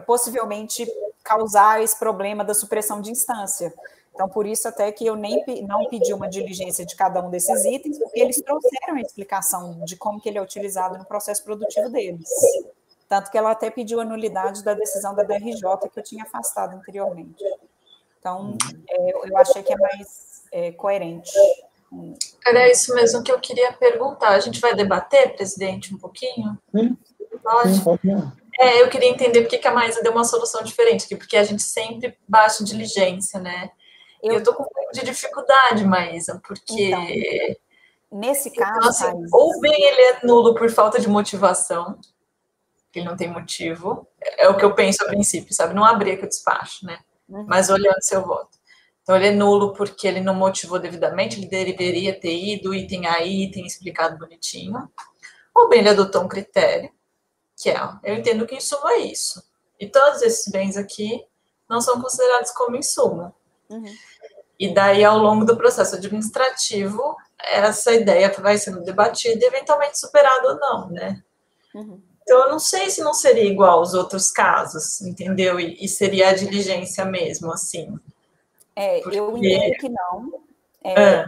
Speaker 4: possivelmente causar esse problema da supressão de instância. Então, por isso até que eu não pedi uma diligência de cada um desses itens, porque eles trouxeram a explicação de como que ele é utilizado no processo produtivo deles. Tanto que ela até pediu a nulidade da decisão da DRJ que eu tinha afastado anteriormente. Então, eu achei que é mais coerente.
Speaker 11: Era isso mesmo que eu queria perguntar. A gente vai debater, presidente, um pouquinho?
Speaker 2: Sim.
Speaker 11: Pode?
Speaker 2: Sim, pode.
Speaker 11: Eu queria entender por que a Maísa deu uma solução diferente aqui, porque a gente sempre baixa diligência, né? Eu tô com um pouco de dificuldade, Maísa, porque...
Speaker 4: Então, nesse caso,
Speaker 11: assim, ou bem ele é nulo por falta de motivação, que ele não tem motivo, é o que eu penso a princípio, sabe? Não abrir aqui o despacho, né? Mas olhando seu voto. Então, ele é nulo porque ele não motivou devidamente, ele deveria ter ido item a item explicado bonitinho. Ou bem, ele adotou um critério, que eu entendo que insumo é isso. E todos esses bens aqui não são considerados como insumo. E daí, ao longo do processo administrativo, essa ideia vai sendo debatida e eventualmente superada ou não, né? Então, eu não sei se não seria igual aos outros casos, entendeu? E seria a diligência mesmo, assim.
Speaker 4: Eu entendo que não,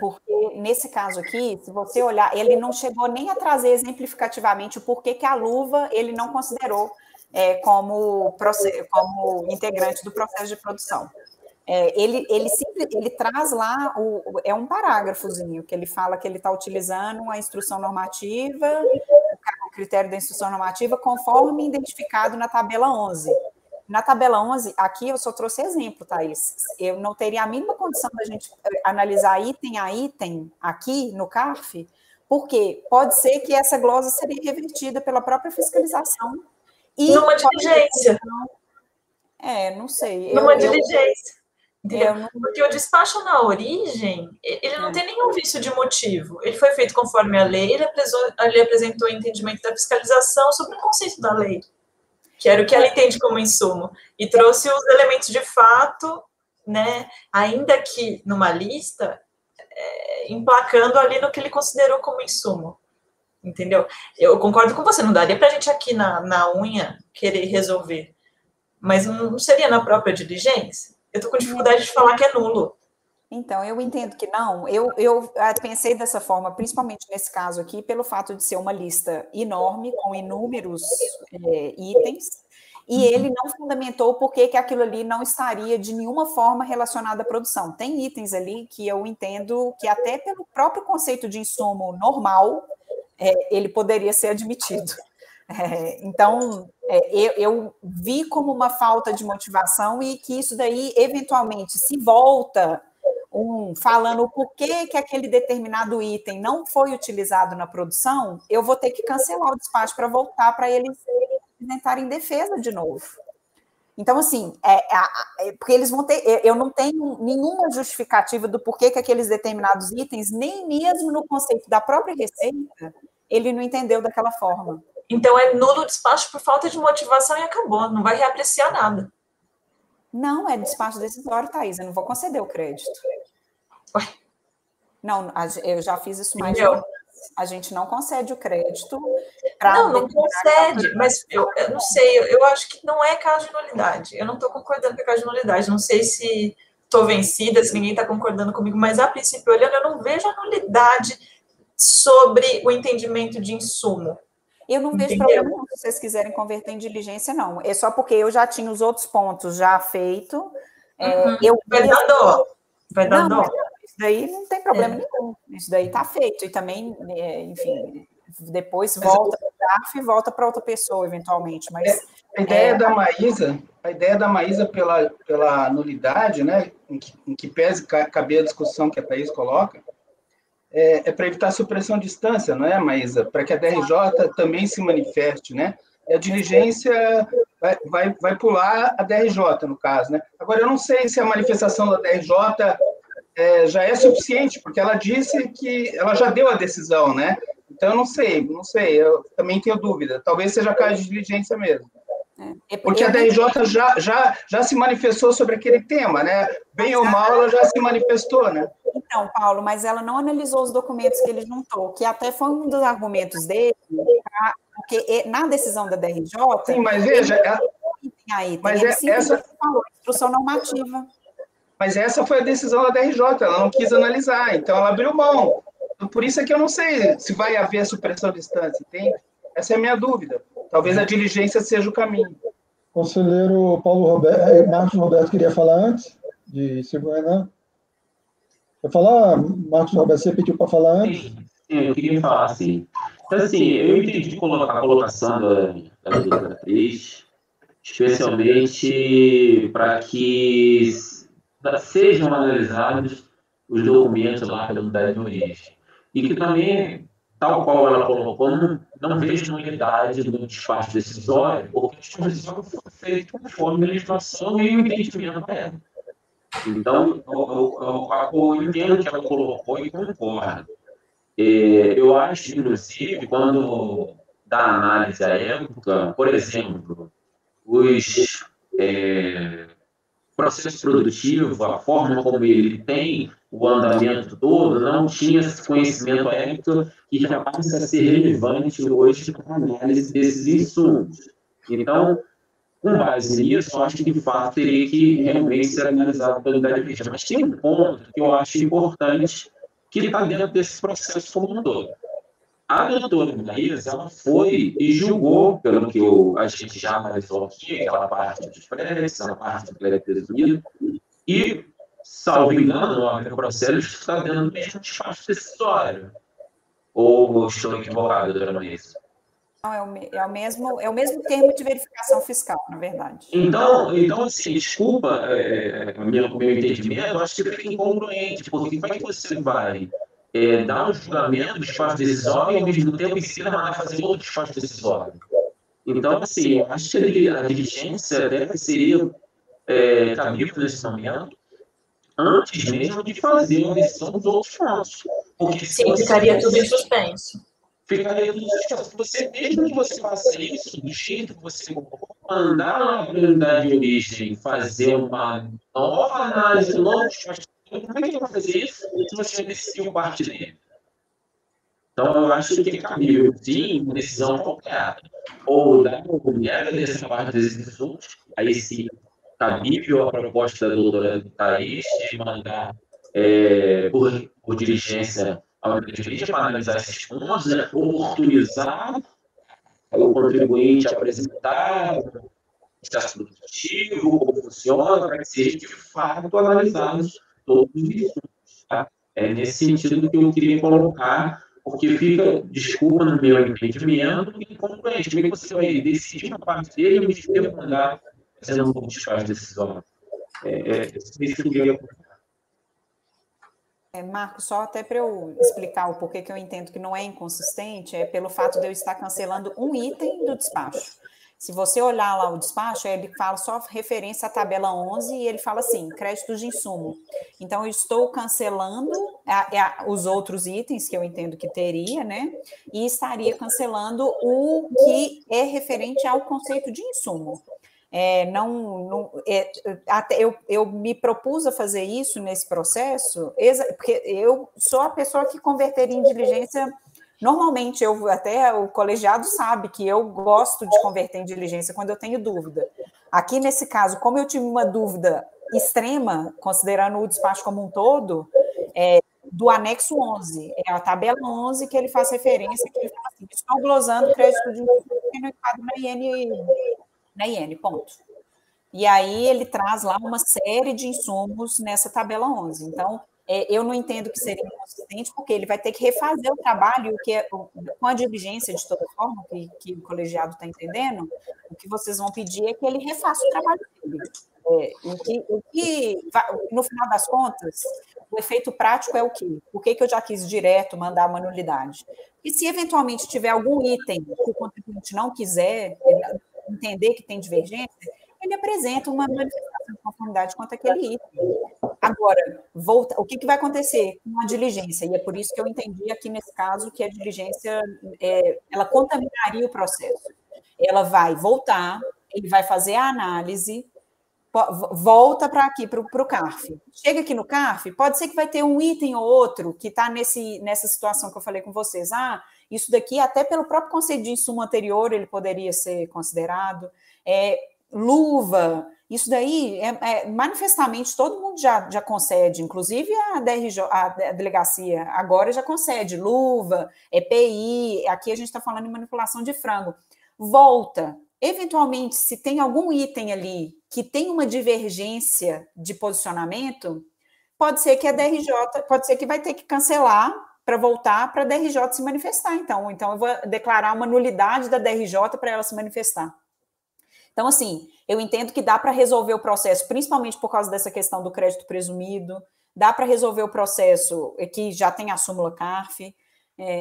Speaker 4: porque nesse caso aqui, se você olhar, ele não chegou nem a trazer exemplificativamente o porquê que a luva ele não considerou como integrante do processo de produção. Ele traz lá, um parágrafozinho, que ele fala que ele está utilizando a instrução normativa, o critério da instrução normativa, conforme identificado na tabela 11. Na tabela 11, aqui eu só trouxe exemplo, Thaís. Eu não teria a mínima condição da gente analisar item a item aqui no CARF, porque pode ser que essa glosa seria revertida pela própria fiscalização. E
Speaker 11: numa diligência.
Speaker 4: Não sei.
Speaker 11: Numa diligência. Porque o despacho na origem, ele não tem nenhum vício de motivo. Ele foi feito conforme a lei, ele apresentou o entendimento da fiscalização sobre o conceito da lei, que era o que ela entende como insumo, e trouxe os elementos de fato, né, ainda que numa lista, emplacando ali no que ele considerou como insumo. Entendeu? Eu concordo com você, não daria para a gente aqui na unha querer resolver, mas não seria na própria diligência? Eu estou com dificuldade de falar que é nulo.
Speaker 4: Então, eu entendo que não. Eu pensei dessa forma, principalmente nesse caso aqui, pelo fato de ser uma lista enorme, com inúmeros itens, e ele não fundamentou por que aquilo ali não estaria de nenhuma forma relacionado à produção. Tem itens ali que eu entendo que até pelo próprio conceito de insumo normal, ele poderia ser admitido. Então, eu vi como uma falta de motivação e que isso daí, eventualmente, se volta falando o porquê que aquele determinado item não foi utilizado na produção, eu vou ter que cancelar o despacho para voltar para eles apresentarem defesa de novo. Então, assim, porque eles vão ter... Eu não tenho nenhuma justificativa do porquê que aqueles determinados itens, nem mesmo no conceito da própria Receita, ele não entendeu daquela forma.
Speaker 11: Então, é nulo o despacho por falta de motivação e acabou, não vai reapreciar nada.
Speaker 4: Não, é despacho decisório, Thaís, eu não vou conceder o crédito.
Speaker 11: Ué?
Speaker 4: Não, eu já fiz isso mais de
Speaker 11: uma
Speaker 4: vez. A gente não concede o crédito.
Speaker 11: Não concede, mas eu não sei, eu acho que não é caso de nulidade. Eu não estou concordando com a caso de nulidade, não sei se estou vencida, se ninguém está concordando comigo, mas a princípio, olhando, eu não vejo a nulidade sobre o entendimento de insumo.
Speaker 4: Eu não vejo problema não, se vocês quiserem converter em diligência, não. É só porque eu já tinha os outros pontos já feito.
Speaker 11: Vai dar dó. Vai dar dó.
Speaker 4: Isso daí não tem problema nenhum. Isso daí está feito. E também, enfim, depois volta para o CARF e volta para outra pessoa, eventualmente. Mas,
Speaker 9: a ideia da Maísa pela nulidade, né, em que pese caber a discussão que a Thaís coloca, é para evitar supressão de instância, não é, Maísa? Para que a DRJ também se manifeste, né? E a diligência vai pular a DRJ, no caso, né? Agora, eu não sei se a manifestação da DRJ já é suficiente, porque ela disse que ela já deu a decisão, né? Então, eu não sei, eu também tenho dúvida. Talvez seja caso de diligência mesmo. Porque a DRJ já se manifestou sobre aquele tema, né? Bem ou mal, ela já se manifestou, né?
Speaker 4: Então, Paulo, mas ela não analisou os documentos que ele juntou, que até foi um dos argumentos dele, porque na decisão da DRJ...
Speaker 9: Sim, mas veja...
Speaker 4: Essa falou, instrução normativa.
Speaker 9: Mas essa foi a decisão da DRJ, ela não quis analisar, então ela abriu mão. Por isso é que eu não sei se vai haver supressão de instância, entende? Essa é a minha dúvida. Talvez a diligência seja o caminho.
Speaker 2: Conselheiro Marcos Roberto queria falar antes de segurar. Quer falar, Marcos Roberto? Você pediu para falar antes?
Speaker 7: Sim, eu queria falar, sim. Então, assim, eu entendi a colocação da doutora Cris, especialmente para que sejam analisados os documentos lá pela unidade de origem. E que também, tal qual ela colocou, não vejo nulidade do despacho decisório, porque o despacho decisório foi feito conforme a legislação e o entendimento da época. Então, eu entendo que ela colocou e concordo. Eu acho, inclusive, quando da análise à época, por exemplo, os processos produtivos, a forma como ele tem o andamento todo, não tinha esse conhecimento ético que já passa a ser relevante hoje para a análise desses insumos. Então, com base nisso, eu acho que, de fato, teria que realmente ser analisado pela unidade de origem. Mas tem um ponto que eu acho importante que está dentro desse processo como um todo. A doutora Maísa, ela foi e julgou, pelo que a gente já analisou aqui, aquela parte dos prédios, a parte do crédito presumido, e, salvo engano, o processo está dentro do mesmo despacho decisório. Ou estou equivocado, doutora Maísa?
Speaker 4: É o mesmo termo de verificação fiscal, na verdade.
Speaker 7: Então assim, desculpa o meu entendimento, eu acho que fica incongruente, porque como é que você vai dar um julgamento do despacho decisório e, ao mesmo tempo, ensina a fazer outro despacho decisório? Então, assim, eu acho que a diligência até seria cabível nesse momento, antes mesmo de fazer uma decisão dos outros pontos. Porque
Speaker 11: sim, ficaria tudo em suspenso.
Speaker 7: Ficaria tudo em suspenso. Você, mesmo que você faça isso, do jeito que você mandar lá para a unidade de origem fazer uma nova análise, um novo despacho, como é que ele vai fazer isso se você decidiu parte dele? Então, eu acho que é cabível, sim, uma decisão qualquer. Ou dar uma mulher dessa parte das decisões, aí sim, cabível a proposta da doutora Thaís de mandar por diligência a unidade de origem para analisar esses pontos, né, oportunizar o contribuinte a apresentar o status produtivo, como funciona, para que seja de fato analisados todos os assuntos. Tá? É nesse sentido que eu queria colocar, porque fica, desculpa no meu entendimento, incongruente. Como é que você vai decidir uma parte dele e ao mesmo tempo mandar fazendo um despacho decisório?
Speaker 4: Marcos, só até para eu explicar o porquê que eu entendo que não é inconsistente, é pelo fato de eu estar cancelando um item do despacho. Se você olhar lá o despacho, ele fala só referência à tabela 11 e ele fala assim, créditos de insumo. Então, eu estou cancelando os outros itens que eu entendo que teria, né? E estaria cancelando o que é referente ao conceito de insumo. Eu me propus a fazer isso nesse processo, porque eu sou a pessoa que converteria em diligência. Normalmente, até o colegiado sabe que eu gosto de converter em diligência quando eu tenho dúvida. Aqui, nesse caso, como eu tive uma dúvida extrema, considerando o despacho como um todo, do anexo 11, é a tabela 11 que ele faz referência, que ele fala assim, estou glosando crédito de insumo que não enquadra na IN, ponto. E aí ele traz lá uma série de insumos nessa tabela 11. Então, eu não entendo que seria inconsistente, porque ele vai ter que refazer o trabalho, com a diligência, de toda forma, que o colegiado está entendendo, o que vocês vão pedir é que ele refaça o trabalho dele. No final das contas, o efeito prático é o quê? Por que eu já quis direto mandar uma nulidade? E se eventualmente tiver algum item que o contribuinte não quiser entender que tem divergência, ele apresenta uma manifestação de conformidade quanto àquele item. Agora, o que vai acontecer com a diligência? E é por isso que eu entendi aqui nesse caso que a diligência, ela contaminaria o processo. Ela vai voltar, ele vai fazer a análise, volta para aqui, para o CARF. Chega aqui no CARF, pode ser que vai ter um item ou outro que está nessa situação que eu falei com vocês. Isso daqui, até pelo próprio conceito de insumo anterior, ele poderia ser considerado. Luva, isso daí, manifestamente, todo mundo já concede, inclusive a delegacia agora já concede luva, EPI, aqui a gente está falando de manipulação de frango. Volta. Eventualmente, se tem algum item ali que tem uma divergência de posicionamento, pode ser que a DRJ, pode ser que vai ter que cancelar para voltar para a DRJ se manifestar, então eu vou declarar uma nulidade da DRJ para ela se manifestar. Então, assim, eu entendo que dá para resolver o processo, principalmente por causa dessa questão do crédito presumido, dá para resolver o processo que já tem a súmula CARF,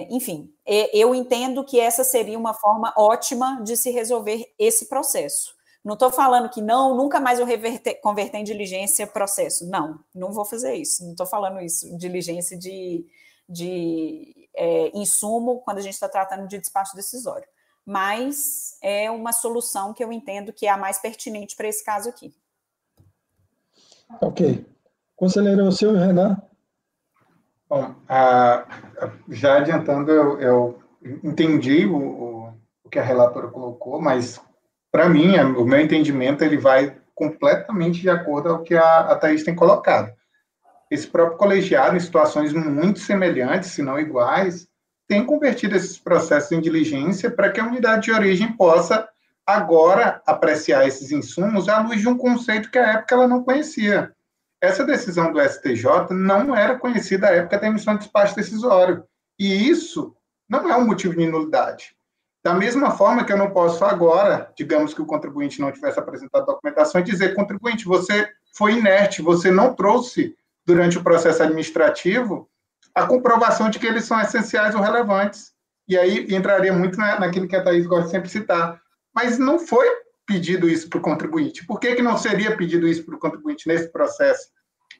Speaker 4: enfim, eu entendo que essa seria uma forma ótima de se resolver esse processo. Não estou falando que nunca mais eu converter em diligência processo. Não vou fazer isso. Não estou falando isso, diligência de insumo, quando a gente está tratando de despacho decisório. Mas é uma solução que eu entendo que é a mais pertinente para esse caso aqui.
Speaker 2: Ok. Conselheiro, o senhor Renan?
Speaker 6: Bom, já adiantando, eu entendi o que a relatora colocou, mas, para mim, o meu entendimento, ele vai completamente de acordo ao que a Thaís tem colocado. Esse próprio colegiado, em situações muito semelhantes, se não iguais, tem convertido esses processos em diligência para que a unidade de origem possa, agora, apreciar esses insumos à luz de um conceito que, à época, ela não conhecia. Essa decisão do STJ não era conhecida à época da emissão de despacho decisório. E isso não é um motivo de nulidade. Da mesma forma que eu não posso agora, digamos que o contribuinte não tivesse apresentado documentação, e dizer, contribuinte, você foi inerte, você não trouxe, durante o processo administrativo, a comprovação de que eles são essenciais ou relevantes. E aí entraria muito naquilo que a Thaís gosta de sempre citar. Mas não foi pedido isso para o contribuinte. Por que não seria pedido isso para o contribuinte nesse processo?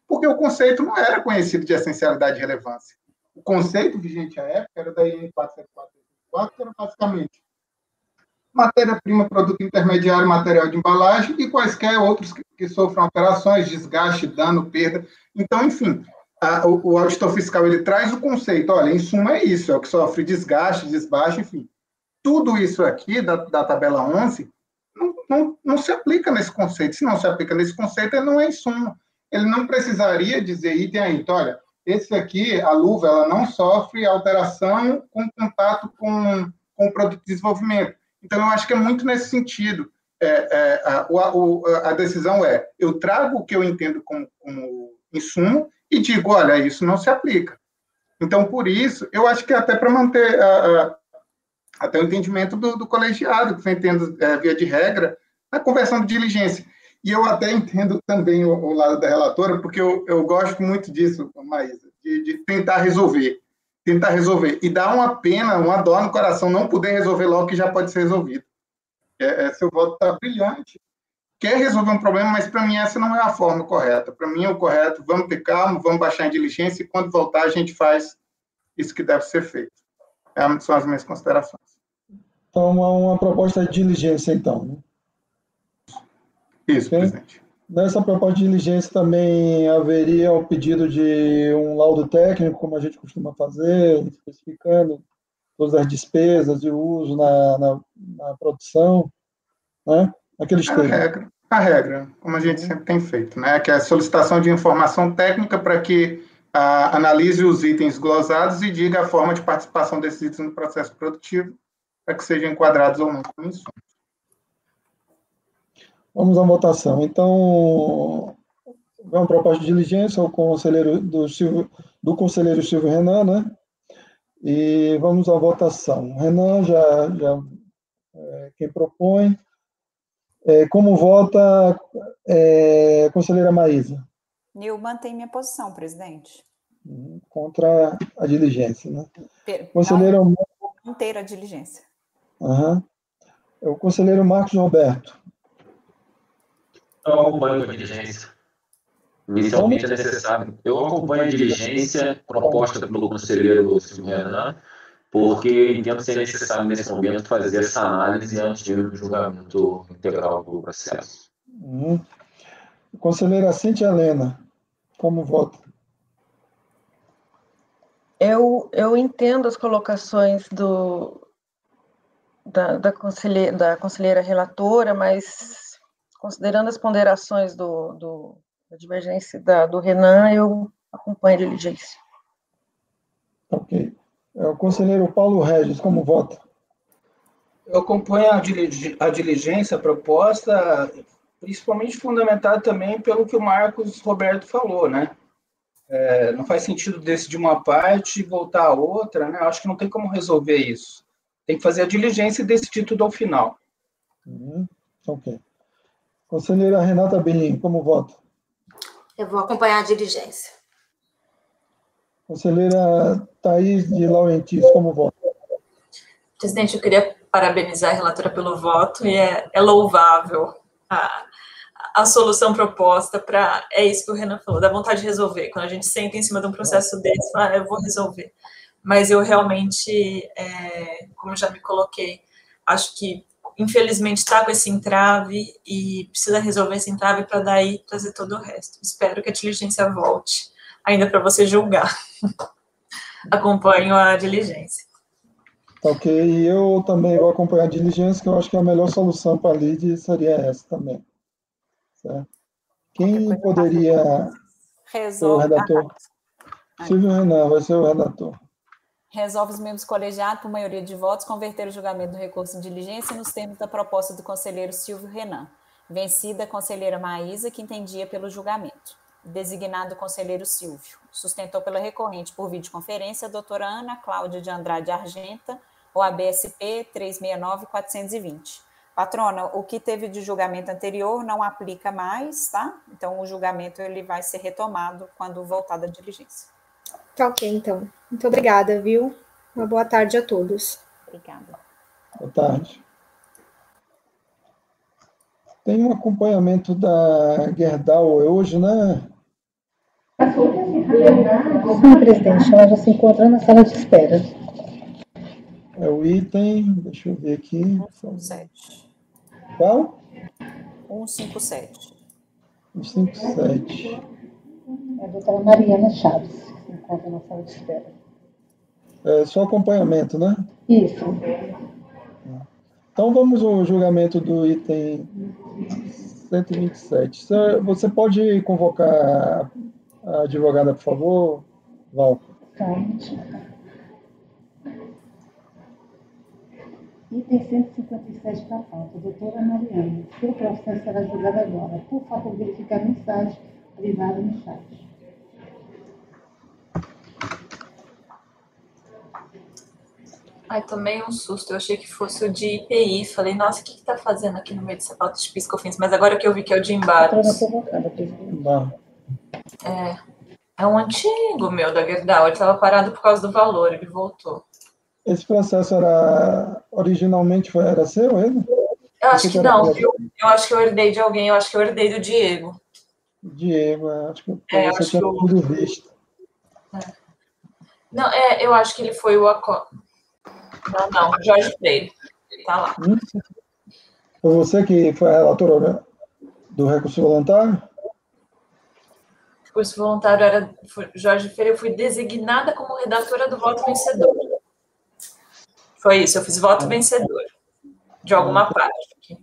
Speaker 6: Porque o conceito não era conhecido de essencialidade e relevância. O conceito vigente à época era da IN 474, que era basicamente matéria-prima, produto intermediário, material de embalagem e quaisquer outros que sofram alterações, desgaste, dano, perda. Então, enfim, o auditor fiscal ele traz o conceito, olha, em suma é isso, é o que sofre desgaste, desbaste, enfim. Tudo isso aqui da tabela 11 não se aplica nesse conceito. Se não se aplica nesse conceito, ele não é em suma. Ele não precisaria dizer item a item, olha, esse aqui, a luva, ela não sofre alteração com contato com o produto de desenvolvimento. Então, eu acho que é muito nesse sentido. A decisão é, eu trago o que eu entendo como insumo e digo, olha, isso não se aplica. Então, por isso, eu acho que até para manter até o entendimento do colegiado, que foi entendo via de regra, a conversão de diligência. E eu até entendo também o lado da relatora, porque eu gosto muito disso, Maísa, de tentar resolver. E dá uma pena, uma dó no coração não poder resolver logo que já pode ser resolvido. Seu voto está brilhante. Quer resolver um problema, mas para mim essa não é a forma correta. Para mim o correto, vamos ter calma, vamos baixar em diligência e quando voltar a gente faz isso que deve ser feito. São as minhas considerações.
Speaker 2: Então, uma proposta de diligência, então, né?
Speaker 6: Isso, okay. Presidente.
Speaker 2: Nessa proposta de diligência também haveria o pedido de um laudo técnico, como a gente costuma fazer, especificando todas as despesas e o uso na produção, né? Aqueles termos.
Speaker 6: A regra, como a gente sempre tem feito, né? Que é a solicitação de informação técnica para que analise os itens glosados e diga a forma de participação desses itens no processo produtivo, para que sejam enquadrados ou não como insumos.
Speaker 2: Vamos à votação. Então, uma proposta de diligência ao conselheiro do conselheiro Silvio Renan, né? E vamos à votação. Renan já quem propõe. Como vota a conselheira Maísa?
Speaker 4: Eu mantenho minha posição, presidente.
Speaker 2: Contra a diligência, né? Conselheiro
Speaker 4: inteira a diligência.
Speaker 2: O conselheiro Marcos Roberto.
Speaker 7: Eu acompanho a diligência. Inicialmente é necessário. Eu acompanho a diligência proposta pelo conselheiro Silvio Renan, porque entendo ser necessário, nesse momento, fazer essa análise antes de um julgamento integral do processo.
Speaker 2: Conselheira Cíntia Helena, como vota?
Speaker 8: Eu entendo as colocações da conselheira relatora, mas considerando as ponderações da divergência do Renan, eu acompanho a diligência.
Speaker 2: Ok. O conselheiro Paulo Regis, como vota?
Speaker 9: Eu acompanho a diligência proposta, principalmente fundamentada também pelo que o Marcos Roberto falou, né? Não faz sentido decidir uma parte e voltar a outra, né? Eu acho que não tem como resolver isso. Tem que fazer a diligência e decidir tudo ao final.
Speaker 2: Ok. Conselheira Renata Belim, como vota?
Speaker 10: Eu vou acompanhar a diligência.
Speaker 2: Conselheira Thaís de Laurentis, como vota?
Speaker 11: Presidente, eu queria parabenizar a relatora pelo voto e é louvável a solução proposta para... É isso que o Renan falou, dá vontade de resolver. Quando a gente senta em cima de um processo desse, fala, eu vou resolver. Mas eu realmente, como já me coloquei, acho que infelizmente está com esse entrave e precisa resolver esse entrave para daí trazer todo o resto. Espero que a diligência volte ainda para você julgar. Acompanho a diligência.
Speaker 2: Ok, e eu também vou acompanhar a diligência, que eu acho que a melhor solução para a LIDE seria essa também. Certo? Quem poderia ser o redator? Silvio Renan vai ser o redator.
Speaker 4: Resolve os membros colegiados, por maioria de votos, converter o julgamento do recurso de diligência nos termos da proposta do conselheiro Silvio Renan. Vencida a conselheira Maísa, que entendia pelo julgamento. Designado o conselheiro Silvio. Sustentou pela recorrente por videoconferência a doutora Ana Cláudia de Andrade Argenta, OAB-SP 369-420. Patrona, o que teve de julgamento anterior não aplica mais, tá? Então, o julgamento ele vai ser retomado quando voltar da diligência.
Speaker 5: Tá ok, então. Muito obrigada, viu? Uma boa tarde a todos.
Speaker 4: Obrigada.
Speaker 2: Boa tarde. Tem um acompanhamento da Gerdau hoje, né?
Speaker 1: Sim, presidente, ela já se encontra na sala de espera.
Speaker 2: É o item, deixa eu ver aqui.
Speaker 4: 157.
Speaker 2: Qual?
Speaker 4: 157.
Speaker 2: 157.
Speaker 1: É a doutora Mariana Chaves, que se encontra na sala de espera.
Speaker 2: É só acompanhamento, né?
Speaker 1: Isso.
Speaker 2: Então vamos ao julgamento do item 127. Você pode convocar a advogada, por favor, Val?
Speaker 1: Tá. Item 157 da pauta. Doutora Mariana, seu processo será julgado agora. Por favor, verificar a mensagem privada no chat.
Speaker 11: Ai, tomei um susto. Eu achei que fosse o de IPI. Falei, nossa, o que está fazendo aqui no meio dessa pauta de PIS/COFINS? Mas agora que eu vi que é o de embargos. É um antigo meu da Gerdau. Ele estava parado por causa do valor, ele voltou.
Speaker 2: Esse processo originalmente era seu, ele?
Speaker 11: Eu acho que não, viu? Eu acho que eu herdei de alguém, eu acho que eu herdei do Diego.
Speaker 2: Diego, acho que você tinha tudo visto.
Speaker 11: Não, eu acho que ele foi o Não, Jorge Freire. Tá lá.
Speaker 2: Foi você que foi a relatora do recurso voluntário?
Speaker 11: O recurso voluntário era Jorge Freire, eu fui designada como redatora do voto vencedor. Foi isso, eu fiz voto vencedor, de alguma parte. Aqui.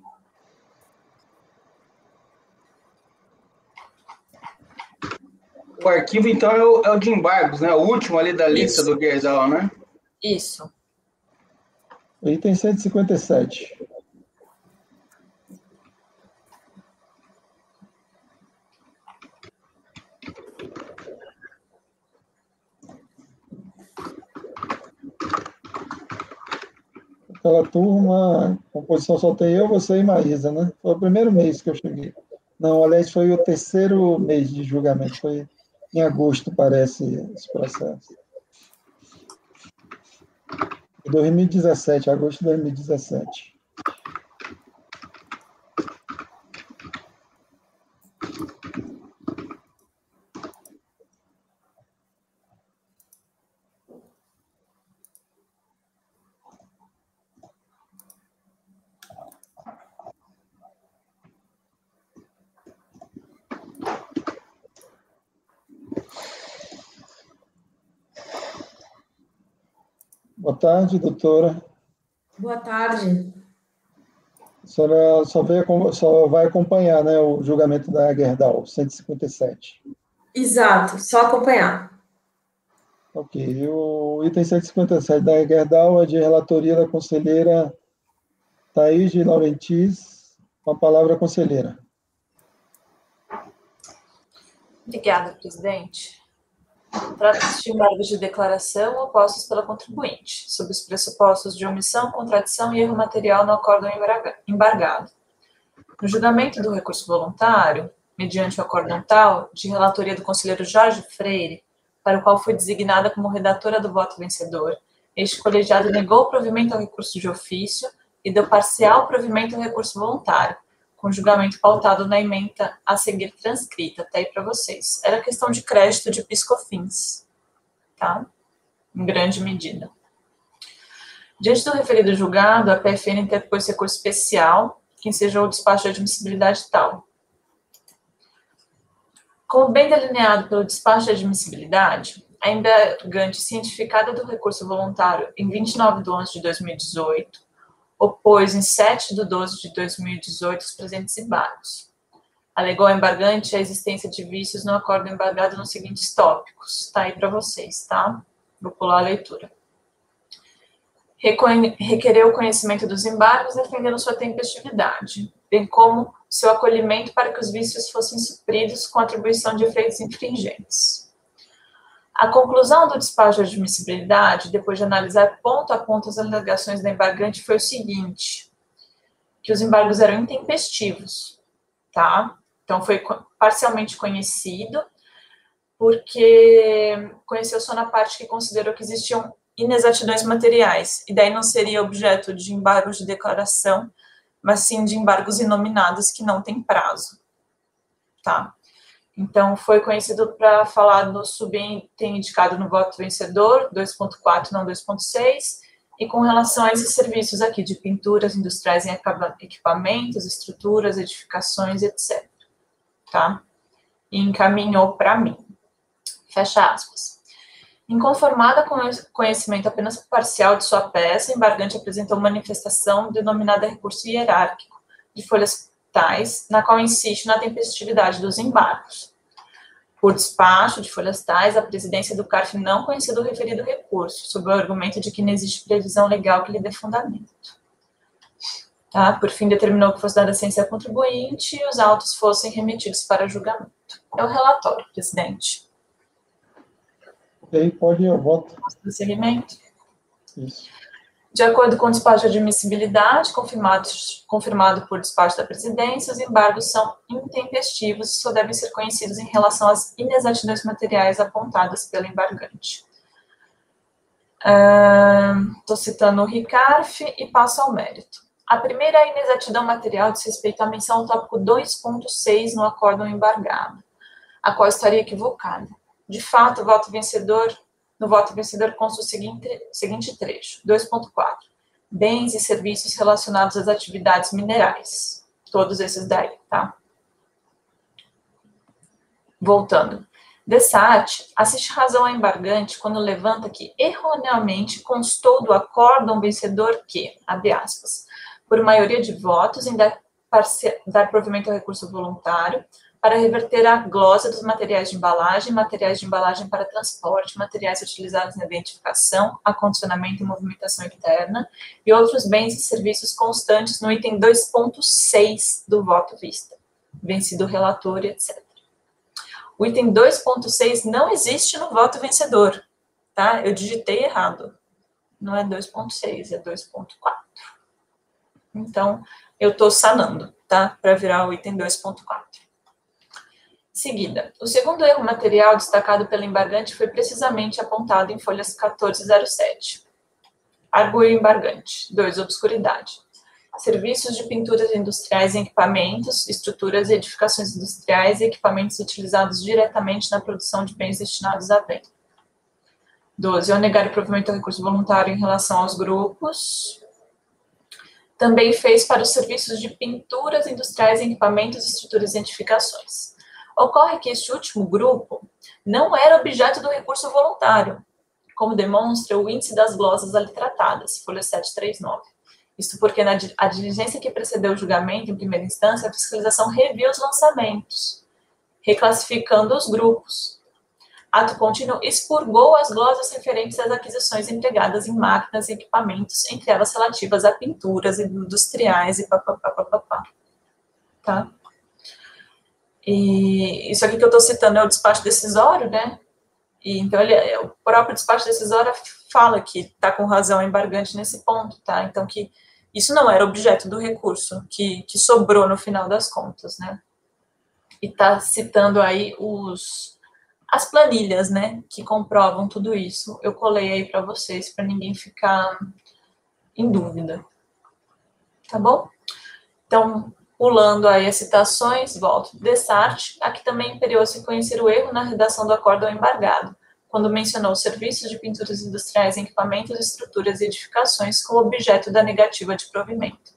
Speaker 9: O arquivo, então, é o de embargos, né? O último ali da lista do Gerdau, né?
Speaker 11: Isso.
Speaker 2: O item 157. Aquela turma, a composição só tem eu, você e Maísa, né? Foi o primeiro mês que eu cheguei. Não, aliás, foi o terceiro mês de julgamento. Foi em agosto, parece, esse processo. 2017, agosto de 2017. Boa tarde, doutora.
Speaker 12: Boa tarde.
Speaker 2: A senhora só vai acompanhar, né, o julgamento da Gerdau, 157.
Speaker 12: Exato, só acompanhar.
Speaker 2: Ok. O item 157 da Gerdau é de relatoria da conselheira Thaís de Laurentiis. Com a palavra, conselheira.
Speaker 11: Obrigada, presidente. Trata-se de embargos de declaração opostos pela contribuinte, sob os pressupostos de omissão, contradição e erro material no acórdão embargado. No julgamento do recurso voluntário, mediante o acórdão tal, de relatoria do conselheiro Jorge Freire, para o qual fui designada como redatora do voto vencedor, este colegiado negou o provimento ao recurso de ofício e deu parcial provimento ao recurso voluntário, com julgamento pautado na ementa a seguir transcrita, até aí para vocês. Era questão de crédito de PIS/COFINS, tá? Em grande medida. Diante do referido julgado, a PFN interpôs recurso especial, que ensejou o despacho de admissibilidade tal. Como bem delineado pelo despacho de admissibilidade, a embargante cientificada do recurso voluntário em 29 de 11 de 2018, opôs em 7 de 12 de 2018 os presentes embargos. Alegou a embargante a existência de vícios no acordo embargado nos seguintes tópicos. Está aí para vocês, tá? Vou pular a leitura. Requereu o conhecimento dos embargos, defendendo sua tempestividade, bem como seu acolhimento para que os vícios fossem supridos com atribuição de efeitos infringentes. A conclusão do despacho de admissibilidade, depois de analisar ponto a ponto as alegações da embargante, foi o seguinte, que os embargos eram intempestivos, tá? Então, foi parcialmente conhecido, porque conheceu só na parte que considerou que existiam inexatidões materiais, e daí não seria objeto de embargos de declaração, mas sim de embargos inominados que não têm prazo, tá? Então, foi conhecido para falar do subitem indicado no voto vencedor, 2.4, não 2.6, e com relação a esses serviços aqui de pinturas industriais em equipamentos, estruturas, edificações, etc. Tá? E encaminhou para mim. Fecha aspas. Inconformada com o conhecimento apenas parcial de sua peça, a embargante apresentou manifestação denominada recurso hierárquico de folhas tais, na qual insiste na tempestividade dos embargos. Por despacho de folhas tais, a presidência do CARF não conheceu do referido recurso, sob o argumento de que não existe previsão legal que lhe dê fundamento. Tá? Por fim, determinou que fosse dada ciência ao contribuinte e os autos fossem remetidos para julgamento. É o relatório, presidente.
Speaker 2: Ok, pode ir ao voto.
Speaker 11: Do segmento.
Speaker 2: Isso.
Speaker 11: De acordo com o despacho de admissibilidade, confirmado por despacho da presidência, os embargos são intempestivos e só devem ser conhecidos em relação às inexatidões materiais apontadas pelo embargante. Estou citando o RICARF e passo ao mérito. A primeira é a inexatidão material diz respeito à menção ao tópico 2.6 no acórdão embargado, a qual estaria equivocada. De fato, no voto vencedor consta o seguinte trecho, 2.4. Bens e serviços relacionados às atividades minerais. Todos esses daí, tá? Voltando. Dessart assiste razão ao embargante quando levanta que erroneamente constou do acórdão vencedor que, abre aspas, por maioria de votos em dar provimento ao recurso voluntário, para reverter a glosa dos materiais de embalagem para transporte, materiais utilizados na identificação, acondicionamento e movimentação interna, e outros bens e serviços constantes no item 2.6 do voto vista, vencido o relator, etc. O item 2.6 não existe no voto vencedor, tá? Eu digitei errado. Não é 2.6, é 2.4. Então, eu estou sanando, tá? Para virar o item 2.4. Seguida, o segundo erro material destacado pelo embargante foi precisamente apontado em folhas 1407. Arguiu embargante. 2. Obscuridade. Serviços de pinturas industriais em equipamentos, estruturas e edificações industriais e equipamentos utilizados diretamente na produção de bens destinados à venda. 12. Ao negar o provimento ao recurso voluntário em relação aos grupos, também fez para os serviços de pinturas industriais em equipamentos, estruturas e edificações. Ocorre que este último grupo não era objeto do recurso voluntário, como demonstra o índice das glosas ali tratadas, folha 739. Isto porque a diligência que precedeu o julgamento em primeira instância, a fiscalização reviu os lançamentos, reclassificando os grupos. Ato contínuo expurgou as glosas referentes às aquisições empregadas em máquinas e equipamentos, entre elas relativas a pinturas industriais e papapá. Tá? E isso aqui que eu estou citando é o despacho decisório, né? E, então, o próprio despacho decisório fala que está com razão o embargante nesse ponto, tá? Então, que isso não era objeto do recurso, que sobrou no final das contas, né? E está citando aí as planilhas, né? Que comprovam tudo isso. Eu colei aí para vocês, para ninguém ficar em dúvida. Tá bom? Então, pulando aí as citações, volto. Dessart, aqui também imperiou-se conhecer o erro na redação do acórdão embargado, quando mencionou serviços de pinturas industriais em equipamentos, estruturas e edificações como objeto da negativa de provimento.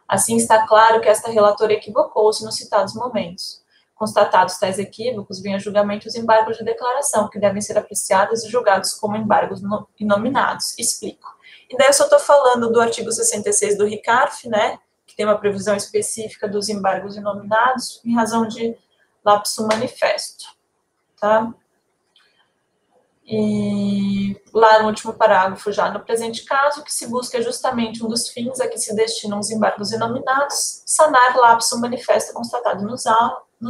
Speaker 11: Assim, está claro que esta relatora equivocou-se nos citados momentos. Constatados tais equívocos, vêm a julgamento os embargos de declaração, que devem ser apreciados e julgados como embargos inominados. Explico. E daí eu só estou falando do artigo 66 do RICARF, né? Que tem uma previsão específica dos embargos inominados, em razão de lapso manifesto, tá? E lá no último parágrafo, já no presente caso, o que se busca é justamente um dos fins a que se destinam os embargos inominados, sanar lapso manifesto constatado nos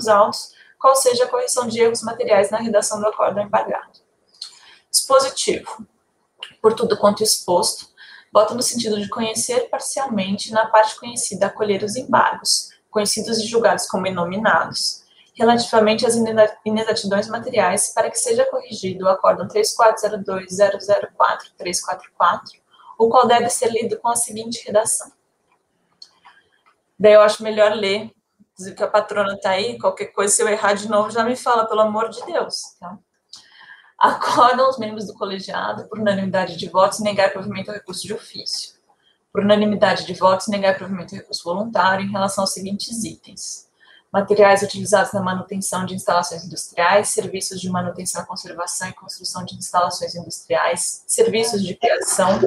Speaker 11: autos, qual seja a correção de erros materiais na redação do acórdão embargado. Dispositivo. Por tudo quanto exposto, voto no sentido de conhecer parcialmente, na parte conhecida, acolher os embargos, conhecidos e julgados como inominados, relativamente às inexatidões materiais, para que seja corrigido o acórdão 3402.004.344, o qual deve ser lido com a seguinte redação. Daí eu acho melhor ler, dizer que a patrona está aí, qualquer coisa, se eu errar de novo, já me fala, pelo amor de Deus. Tá? Acordam os membros do colegiado, por unanimidade de votos, negar provimento ao recurso de ofício. Por unanimidade de votos, negar provimento ao recurso voluntário em relação aos seguintes itens. Materiais utilizados na manutenção de instalações industriais, serviços de manutenção, conservação e construção de instalações industriais, serviços de criação,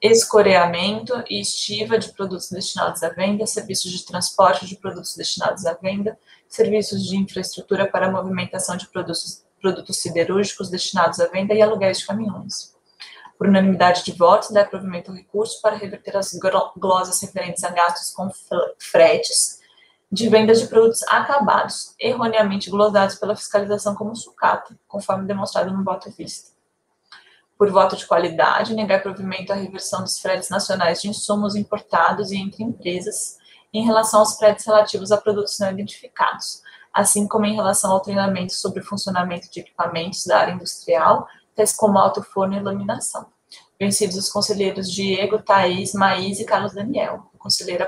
Speaker 11: escoreamento e estiva de produtos destinados à venda, serviços de transporte de produtos destinados à venda, serviços de infraestrutura para a movimentação de produtos siderúrgicos destinados à venda e aluguéis de caminhões. Por unanimidade de votos, dá provimento ao recurso para reverter as glosas referentes a gastos com fretes de vendas de produtos acabados, erroneamente glosados pela fiscalização como sucata, conforme demonstrado no voto à vista. Por voto de qualidade, negar provimento à reversão dos fretes nacionais de insumos importados e entre empresas em relação aos fretes relativos a produtos não identificados, assim como em relação ao treinamento sobre o funcionamento de equipamentos da área industrial, tais como autoforno e laminação. Vencidos os conselheiros Diego, Thaís, Maís e Carlos Daniel. O conselheiro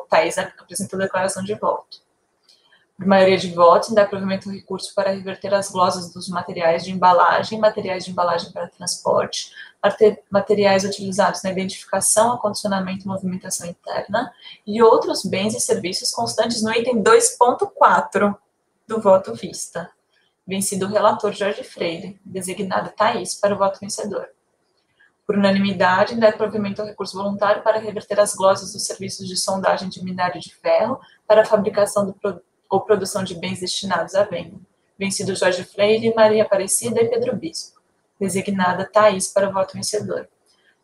Speaker 11: Thaís apresentou declaração de voto. Por maioria de votos, dá provimento ao recurso para reverter as glosas dos materiais de embalagem para transporte, materiais utilizados na identificação, acondicionamento e movimentação interna, e outros bens e serviços constantes no item 2.4 do voto vista. Vencido o relator Jorge Freire, designado Thaís para o voto vencedor. Por unanimidade, dá provimento ao recurso voluntário para reverter as glosas dos serviços de sondagem de minério de ferro para a fabricação ou produção de bens destinados à venda. Vencido Jorge Freire, Maria Aparecida e Pedro Bispo. Designada Thaís para o voto vencedor.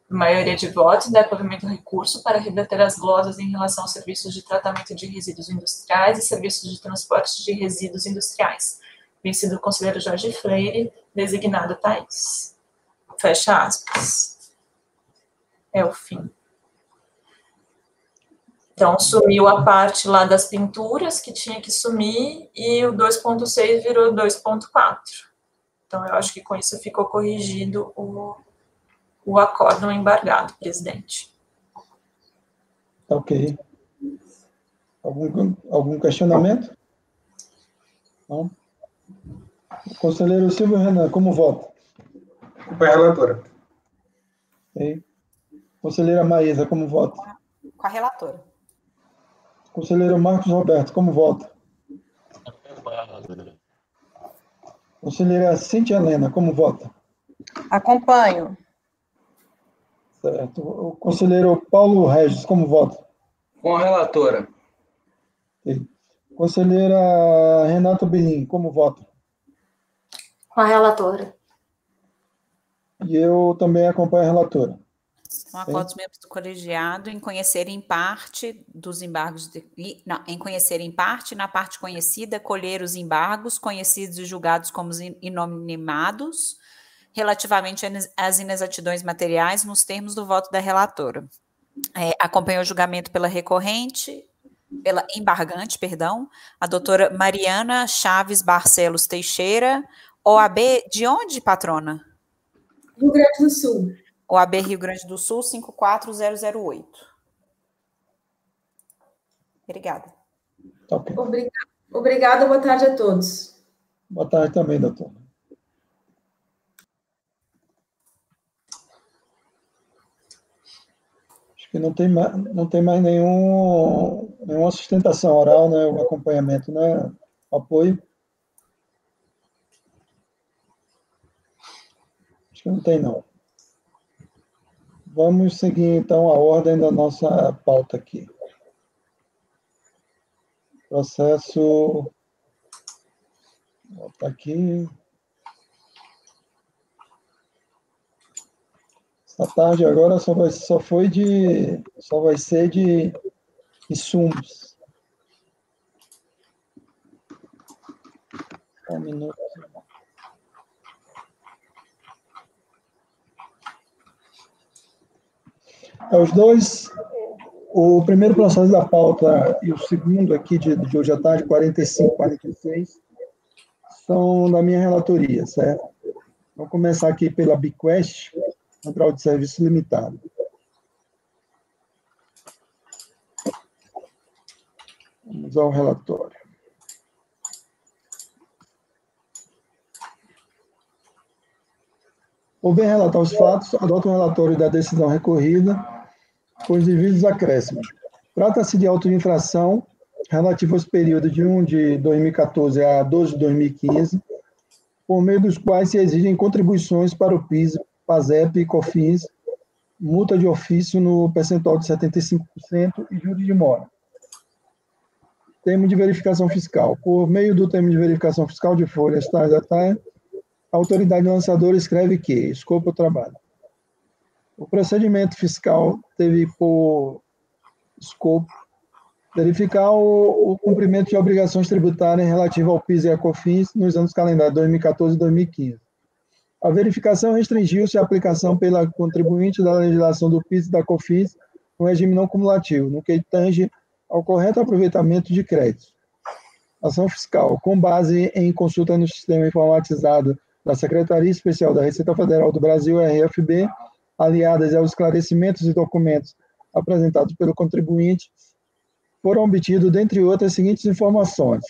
Speaker 11: Por maioria de votos, dá provimento ao recurso para reverter as glosas em relação aos serviços de tratamento de resíduos industriais e serviços de transporte de resíduos industriais. Vencido o conselheiro Jorge Freire, designado Thaís. Fecha aspas. É o fim. Então, sumiu a parte lá das pinturas, que tinha que sumir, e o 2.6 virou 2.4. Então, eu acho que com isso ficou corrigido o acórdão embargado, presidente.
Speaker 2: Ok. Algum questionamento? Não? Conselheiro Silvio Renan, como vota?
Speaker 6: Acompanha a relatora.
Speaker 2: Ok. Conselheira Maísa, como vota?
Speaker 4: Com a relatora.
Speaker 2: Conselheiro Marcos Roberto, como vota? Conselheira Cíntia Helena, como vota?
Speaker 8: Acompanho.
Speaker 2: Certo. O conselheiro Paulo Regis, como vota?
Speaker 9: Com a relatora.
Speaker 2: Okay. Conselheira Renata Birim, como vota?
Speaker 10: Com a relatora.
Speaker 2: E eu também acompanho a relatora.
Speaker 4: Então, acordo os membros do colegiado em conhecer em parte dos embargos, em conhecer em parte, na parte conhecida, colher os embargos conhecidos e julgados como inonimados, relativamente às inexatidões materiais, nos termos do voto da relatora. Acompanhou o julgamento pela embargante, a doutora Mariana Chaves Barcelos Teixeira, OAB de onde, patrona?
Speaker 12: Rio Grande do Sul.
Speaker 4: OAB Rio Grande do Sul, 54008. Obrigada.
Speaker 2: Okay.
Speaker 12: Obrigada, boa tarde a todos.
Speaker 2: Boa tarde também, doutor. Acho que não tem mais nenhuma sustentação oral, né? O acompanhamento, né? O apoio. Acho que não tem, não. Vamos seguir, então, a ordem da nossa pauta aqui. Processo... Vou botar aqui. Essa tarde agora só vai ser de insumos. Só um minuto. Os dois, o primeiro processo da pauta e o segundo aqui de hoje à tarde, 45, 46, são da minha relatoria, certo? Vamos começar aqui pela Bequest, Central de Serviço Limitado. Vamos ao relatório. Ou bem relatar os fatos, adota um relatório da decisão recorrida com os devidos acréscimos. Trata-se de auto de infração relativo aos períodos de 1 de 2014 a 12 de 2015, por meio dos quais se exigem contribuições para o PIS, PASEP e COFINS, multa de ofício no percentual de 75% e juros de mora. Termo de verificação fiscal. Por meio do termo de verificação fiscal de folhas tais a tais, a autoridade lançadora escreve que escopo o trabalho. O procedimento fiscal teve por escopo verificar o cumprimento de obrigações tributárias relativas ao PIS e à COFINS nos anos calendários 2014 e 2015. A verificação restringiu-se à aplicação pela contribuinte da legislação do PIS e da COFINS no regime não cumulativo, no que tange ao correto aproveitamento de créditos. Ação fiscal, com base em consulta no sistema informatizado da Secretaria Especial da Receita Federal do Brasil, RFB, aliadas aos esclarecimentos e documentos apresentados pelo contribuinte, foram obtidos, dentre outras, as seguintes informações.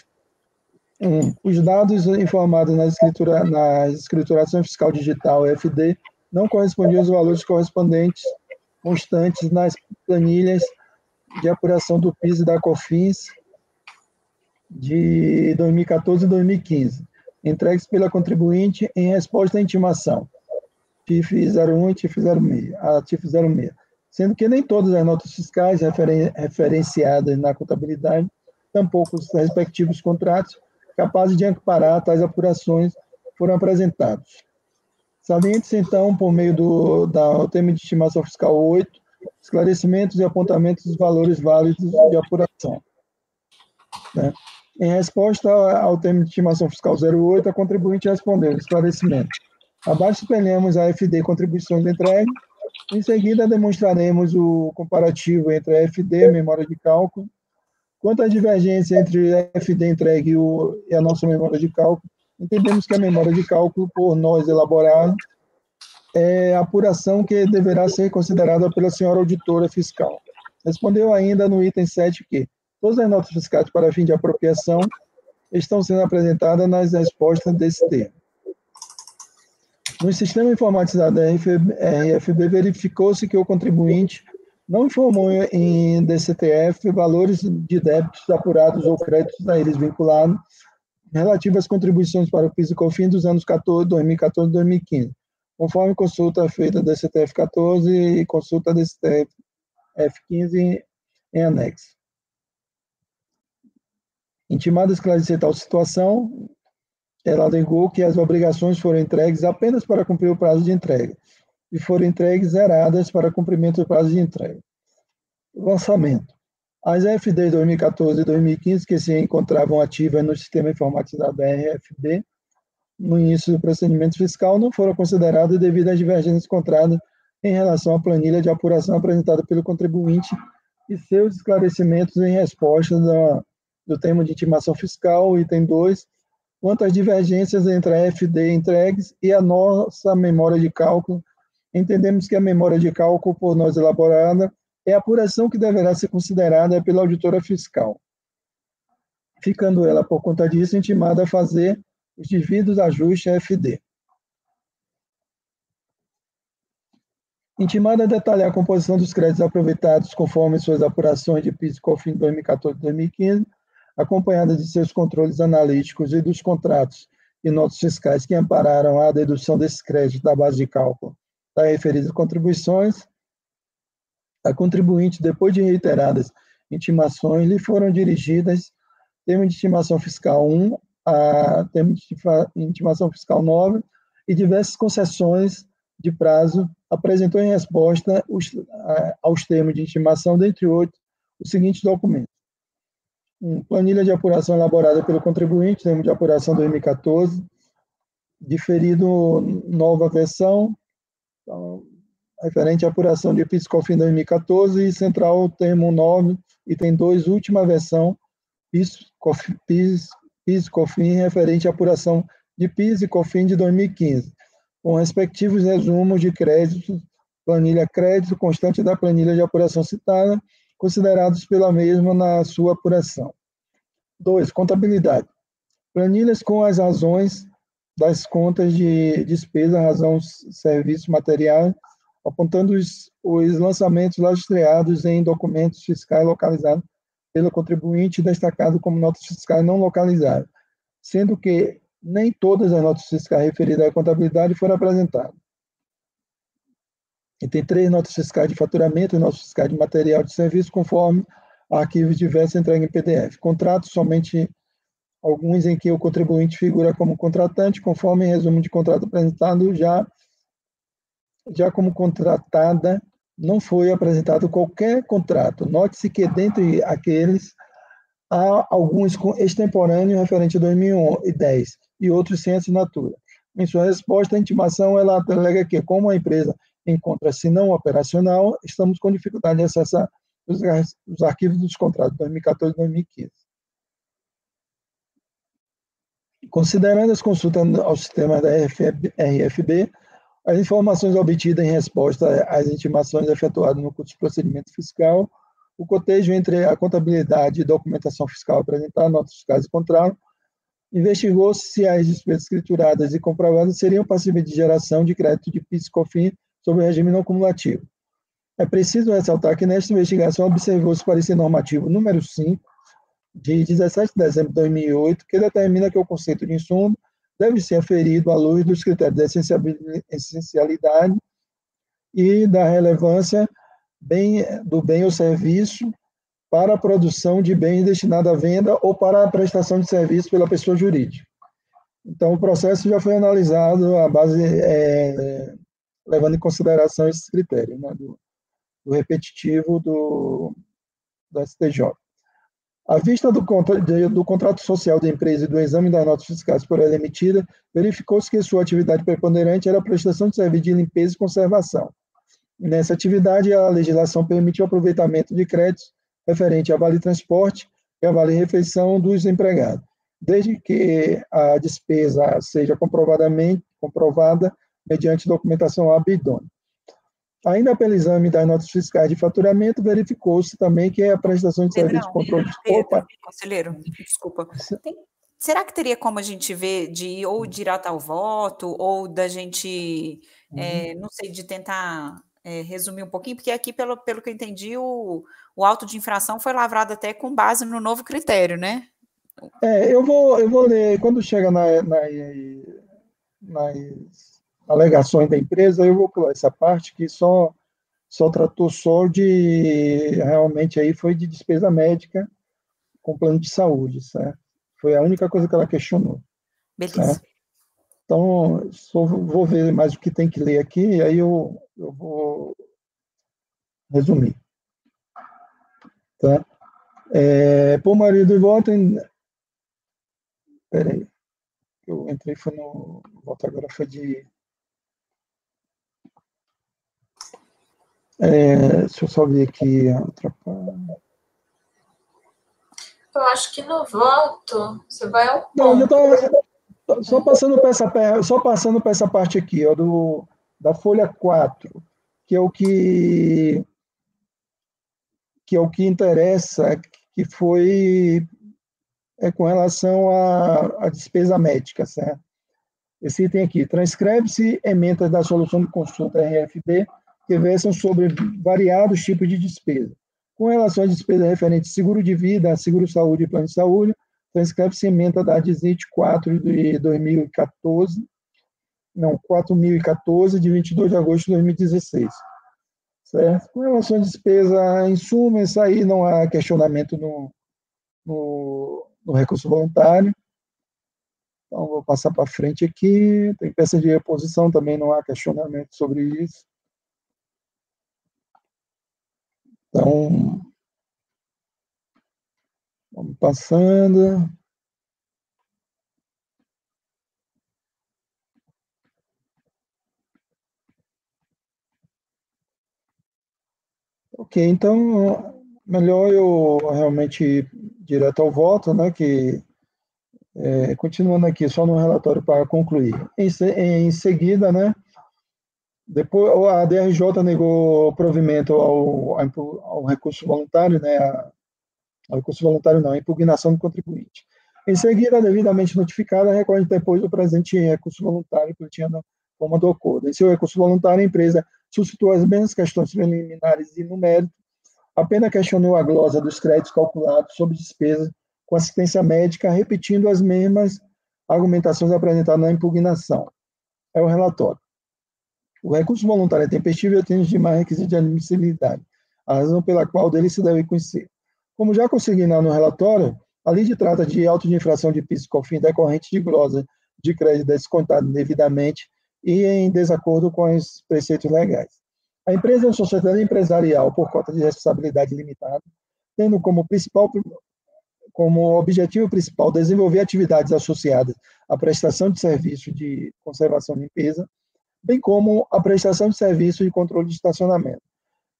Speaker 2: 1. Os dados informados na escrituração fiscal digital, FD, não correspondiam aos valores correspondentes constantes nas planilhas de apuração do PIS e da COFINS de 2014 e 2015, entregues pela contribuinte em resposta à intimação, TIF 01 e TIF 06, a TIF 06, sendo que nem todas as notas fiscais referenciadas na contabilidade, tampouco os respectivos contratos, capazes de amparar tais apurações, foram apresentados. Saliente-se, então, por meio do termo de estimação fiscal 8, esclarecimentos e apontamentos dos valores válidos de apuração. Né? Em resposta ao termo de estimação fiscal 08, a contribuinte respondeu: esclarecimento. Abaixo espelhamos a FD contribuições entregue. Em seguida, demonstraremos o comparativo entre a FD, memória de cálculo. Quanto à divergência entre a FD entregue e a nossa memória de cálculo, entendemos que a memória de cálculo, por nós elaborada, é a apuração que deverá ser considerada pela senhora auditora fiscal. Respondeu ainda no item 7 que todas as notas fiscais para fim de apropriação estão sendo apresentadas nas respostas desse termo. No sistema informatizado da RFB, verificou-se que o contribuinte não informou em DCTF valores de débitos apurados ou créditos a eles vinculados relativos às contribuições para o PIS e COFINS dos anos 2014 e 2015, conforme consulta feita da DCTF 14 e consulta da DCTF 15 em anexo. Intimada a esclarecer tal situação, ela alegou que as obrigações foram entregues apenas para cumprir o prazo de entrega e foram entregues zeradas para cumprimento do prazo de entrega. Lançamento. As FDs 2014 e 2015 que se encontravam ativas no sistema informatizado da RFB no início do procedimento fiscal não foram consideradas devido às divergências encontradas em relação à planilha de apuração apresentada pelo contribuinte e seus esclarecimentos em resposta do termo de intimação fiscal, item 2, quanto às divergências entre a FD entregues e a nossa memória de cálculo. Entendemos que a memória de cálculo, por nós elaborada, é a apuração que deverá ser considerada pela auditora fiscal, ficando ela, por conta disso, intimada a fazer os devidos ajustes à FD. Intimada a detalhar a composição dos créditos aproveitados conforme suas apurações de PIS e COFINS 2014 e 2015, acompanhada de seus controles analíticos e dos contratos e notas fiscais que ampararam a dedução desses créditos da base de cálculo das referidas contribuições, a contribuinte, depois de reiteradas intimações, lhe foram dirigidas termo de estimação fiscal 1, a termo de intimação fiscal 9 e diversas concessões de prazo, apresentou em resposta aos termos de intimação, dentre outros, os seguintes documentos. Planilha de apuração elaborada pelo contribuinte, termo de apuração 2014, diferido nova versão, então, referente à apuração de PIS/COFINS 2014, e Central Termo 9, item 2, última versão, PIS/COFINS referente à apuração de PIS e COFINS de 2015, com respectivos resumos de créditos, planilha crédito constante da planilha de apuração citada, considerados pela mesma na sua apuração. 2. Contabilidade. Planilhas com as razões das contas de despesa, razão, serviço, material, apontando os lançamentos lastreados em documentos fiscais localizados pelo contribuinte, destacado como notas fiscais não localizadas, sendo que nem todas as notas fiscais referidas à contabilidade foram apresentadas. E tem 3 notas fiscais de faturamento e notas fiscais de material de serviço, conforme arquivos diversos entregues em PDF. Contratos, somente alguns em que o contribuinte figura como contratante, conforme resumo de contrato apresentado, já como contratada, não foi apresentado qualquer contrato. Note-se que, dentre aqueles, há alguns extemporâneos referente a 2010 e outros sem assinatura. Em sua resposta à intimação, ela alega que, como a empresa encontra-se não operacional, estamos com dificuldade de acessar os arquivos dos contratos de 2014 e 2015. Considerando as consultas ao sistema da RFB, as informações obtidas em resposta às intimações efetuadas no curso de procedimento fiscal, o cotejo entre a contabilidade e documentação fiscal apresentada, notas fiscais e contrato, investigou-se se as despesas escrituradas e comprovadas seriam passíveis de geração de crédito de PIS/COFINS sobre o regime não cumulativo. É preciso ressaltar que nesta investigação observou-se o parecer normativo número 5, de 17 de dezembro de 2008, que determina que o conceito de insumo deve ser aferido à luz dos critérios de essencialidade e da relevância do bem ou serviço para a produção de bens destinados à venda ou para a prestação de serviço pela pessoa jurídica. Então, o processo já foi analisado à base, levando em consideração esses critérios, né, do repetitivo do STJ. À vista do contrato social da empresa e do exame das notas fiscais por ela emitida, verificou-se que sua atividade preponderante era a prestação de serviço de limpeza e conservação. Nessa atividade, a legislação permitiu o aproveitamento de créditos referente a vale-transporte e a vale-refeição dos empregados, desde que a despesa seja comprovada mediante documentação hábil e idônea. Ainda pelo exame das notas fiscais de faturamento, verificou-se também que a prestação de serviço de controle...
Speaker 4: Conselheiro, desculpa. Será que teria como a gente ver de ir ou direto ao voto, ou da gente, não sei, de tentar resumir um pouquinho? Porque aqui, pelo que eu entendi, o auto de infração foi lavrado até com base no novo critério, né?
Speaker 2: Eu vou ler, quando chega nas alegações da empresa, eu vou pular essa parte que só tratou só de, realmente aí foi de despesa médica com plano de saúde, certo? Foi a única coisa que ela questionou.
Speaker 4: Beleza.
Speaker 2: Certo? Então, só vou ver mais o que tem que ler aqui, e aí eu vou resumir. Tá? Por maioria do voto, peraí, eu entrei, foi no voto agora, foi de... deixa eu só ver aqui a outra parte.
Speaker 11: Eu acho que no voto você vai ao ponto.
Speaker 2: Não, eu estou só passando para essa parte aqui, ó, da folha 4, que é o que interessa, que foi com relação à despesa médica, certo? Esse item aqui, transcreve-se emendas da solução de consulta RFB que versam sobre variados tipos de despesa. Com relação às despesas referentes a seguro de vida, seguro-saúde e plano de saúde, transcreve-se emenda da DISIT 4 de 2014, não, 4.014, de 22 de agosto de 2016. Certo? Com relação à despesa em suma, isso aí não há questionamento no recurso voluntário. Então, vou passar para frente aqui. Tem peça de reposição, também não há questionamento sobre isso. Então, vamos passando. Ok, então, melhor eu realmente ir direto ao voto, né, que, continuando aqui, só no relatório para concluir. Em seguida, né, depois a DRJ negou provimento ao recurso voluntário, né, ao recurso voluntário não, a impugnação do contribuinte. Em seguida, devidamente notificada, recorre depois do presente recurso voluntário que ele tinha na forma do acordo. Em seu recurso voluntário, a empresa suscitou as mesmas questões preliminares e no mérito, apenas questionou a glosa dos créditos calculados sobre despesas com assistência médica, repetindo as mesmas argumentações apresentadas na impugnação. É o relatório. O recurso voluntário é tempestivo e atende demais requisitos de admissibilidade, a razão pela qual dele se deve conhecer. Como já consignado no relatório, a lei trata de auto de infração de PIS e COFINS decorrente de glosa de crédito descontado indevidamente e em desacordo com os preceitos legais. A empresa é uma sociedade empresarial por cota de responsabilidade limitada, tendo como objetivo principal desenvolver atividades associadas à prestação de serviço de conservação e limpeza, bem como a prestação de serviço de controle de estacionamento,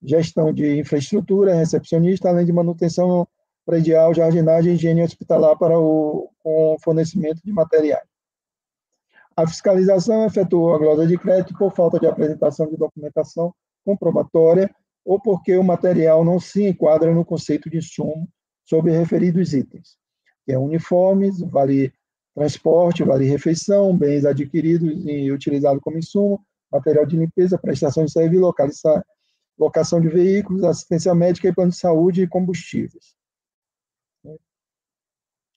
Speaker 2: gestão de infraestrutura, recepcionista, além de manutenção predial, jardinagem e higiene hospitalar com fornecimento de materiais. A fiscalização efetuou a glosa de crédito por falta de apresentação de documentação comprobatória ou porque o material não se enquadra no conceito de insumo sobre referidos itens, que é uniformes, vale transporte, vale refeição, bens adquiridos e utilizados como insumo, material de limpeza, prestação de serviço, locação de veículos, assistência médica e plano de saúde e combustíveis.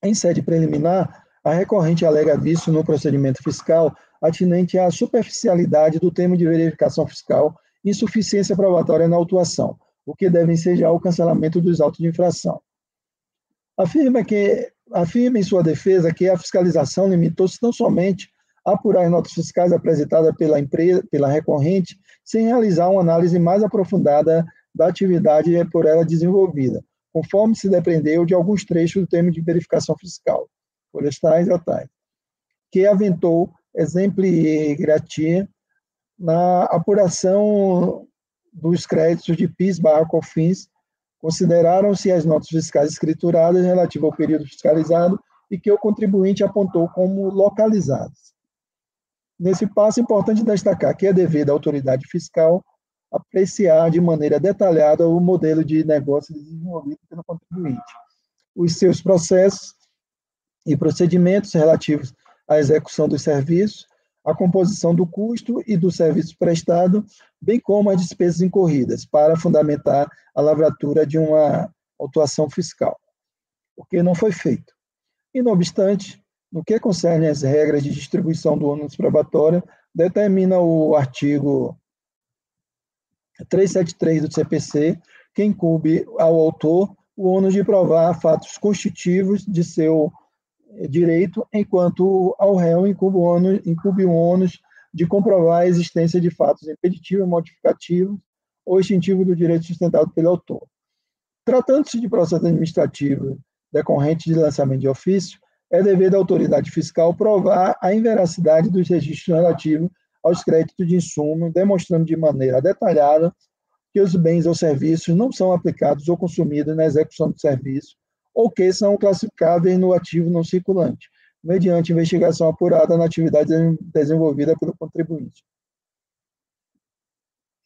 Speaker 2: Em sede preliminar, a recorrente alega vício no procedimento fiscal atinente à superficialidade do termo de verificação fiscal e insuficiência probatória na autuação, o que deve ensejar o cancelamento dos autos de infração. Afirma em sua defesa que a fiscalização limitou-se não somente a apurar as notas fiscais apresentadas pela recorrente, sem realizar uma análise mais aprofundada da atividade por ela desenvolvida, conforme se depreendeu de alguns trechos do termo de verificação fiscal, folhas tais a tais, que aventou exempli gratia na apuração dos créditos de PIS/COFINS, consideraram-se as notas fiscais escrituradas relativas ao período fiscalizado e que o contribuinte apontou como localizadas. Nesse passo, é importante destacar que é devido à autoridade fiscal apreciar de maneira detalhada o modelo de negócio desenvolvido pelo contribuinte, os seus processos e procedimentos relativos à execução dos serviços, a composição do custo e do serviço prestado, bem como as despesas incorridas, para fundamentar a lavratura de uma autuação fiscal, o que não foi feito. E, não obstante, no que concerne às regras de distribuição do ônus probatório, determina o artigo 373 do CPC, que incumbe ao autor o ônus de provar fatos constitutivos de seu direito, enquanto ao réu incumbe o ônus de comprovar a existência de fatos impeditivos, modificativos ou extintivos do direito sustentado pelo autor. Tratando-se de processo administrativo decorrente de lançamento de ofício, é dever da autoridade fiscal provar a inveracidade dos registros relativos aos créditos de insumo, demonstrando de maneira detalhada que os bens ou serviços não são aplicados ou consumidos na execução do serviço, ou que são classificáveis no ativo não circulante, mediante investigação apurada na atividade desenvolvida pelo contribuinte.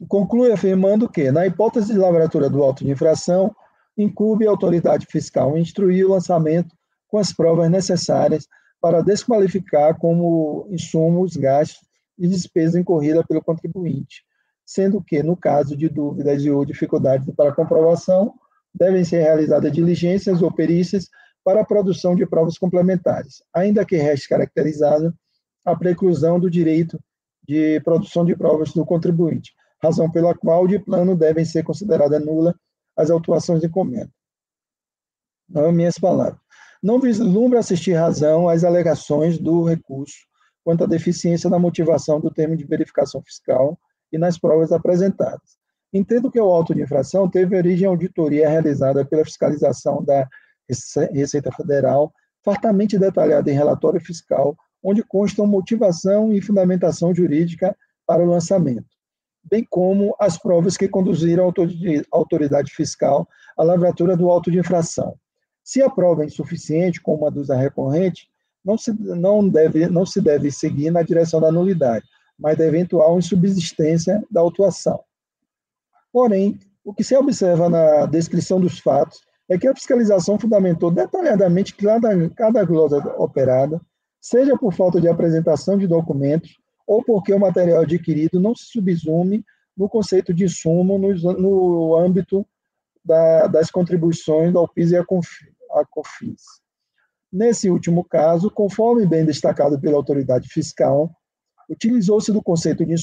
Speaker 2: Conclui afirmando que, na hipótese de lavratura do auto de infração, incumbe a autoridade fiscal instruir o lançamento com as provas necessárias para desqualificar como insumos, gastos e despesas incorridas pelo contribuinte, sendo que, no caso de dúvidas ou dificuldades para comprovação, devem ser realizadas diligências ou perícias para a produção de provas complementares, ainda que reste caracterizada a preclusão do direito de produção de provas do contribuinte, razão pela qual, de plano, devem ser consideradas nulas as autuações de comento. Não, minhas palavras. Não vislumbra assistir razão às alegações do recurso quanto à deficiência na motivação do termo de verificação fiscal e nas provas apresentadas. Entendo que o auto de infração teve origem em auditoria realizada pela fiscalização da Receita Federal, fartamente detalhada em relatório fiscal, onde constam motivação e fundamentação jurídica para o lançamento. bem como as provas que conduziram a autoridade fiscal à lavratura do auto de infração. Se a prova é insuficiente, como a dos recorrente, não se deve seguir na direção da nulidade, mas da eventual insubsistência da autuação. Porém, o que se observa na descrição dos fatos é que a fiscalização fundamentou detalhadamente cada glosa operada, seja por falta de apresentação de documentos ou porque o material adquirido não se subsume no conceito de insumo no âmbito das contribuições da PIS e a COFINS. Nesse último caso, conforme bem destacado pela autoridade fiscal, utilizou-se do conceito de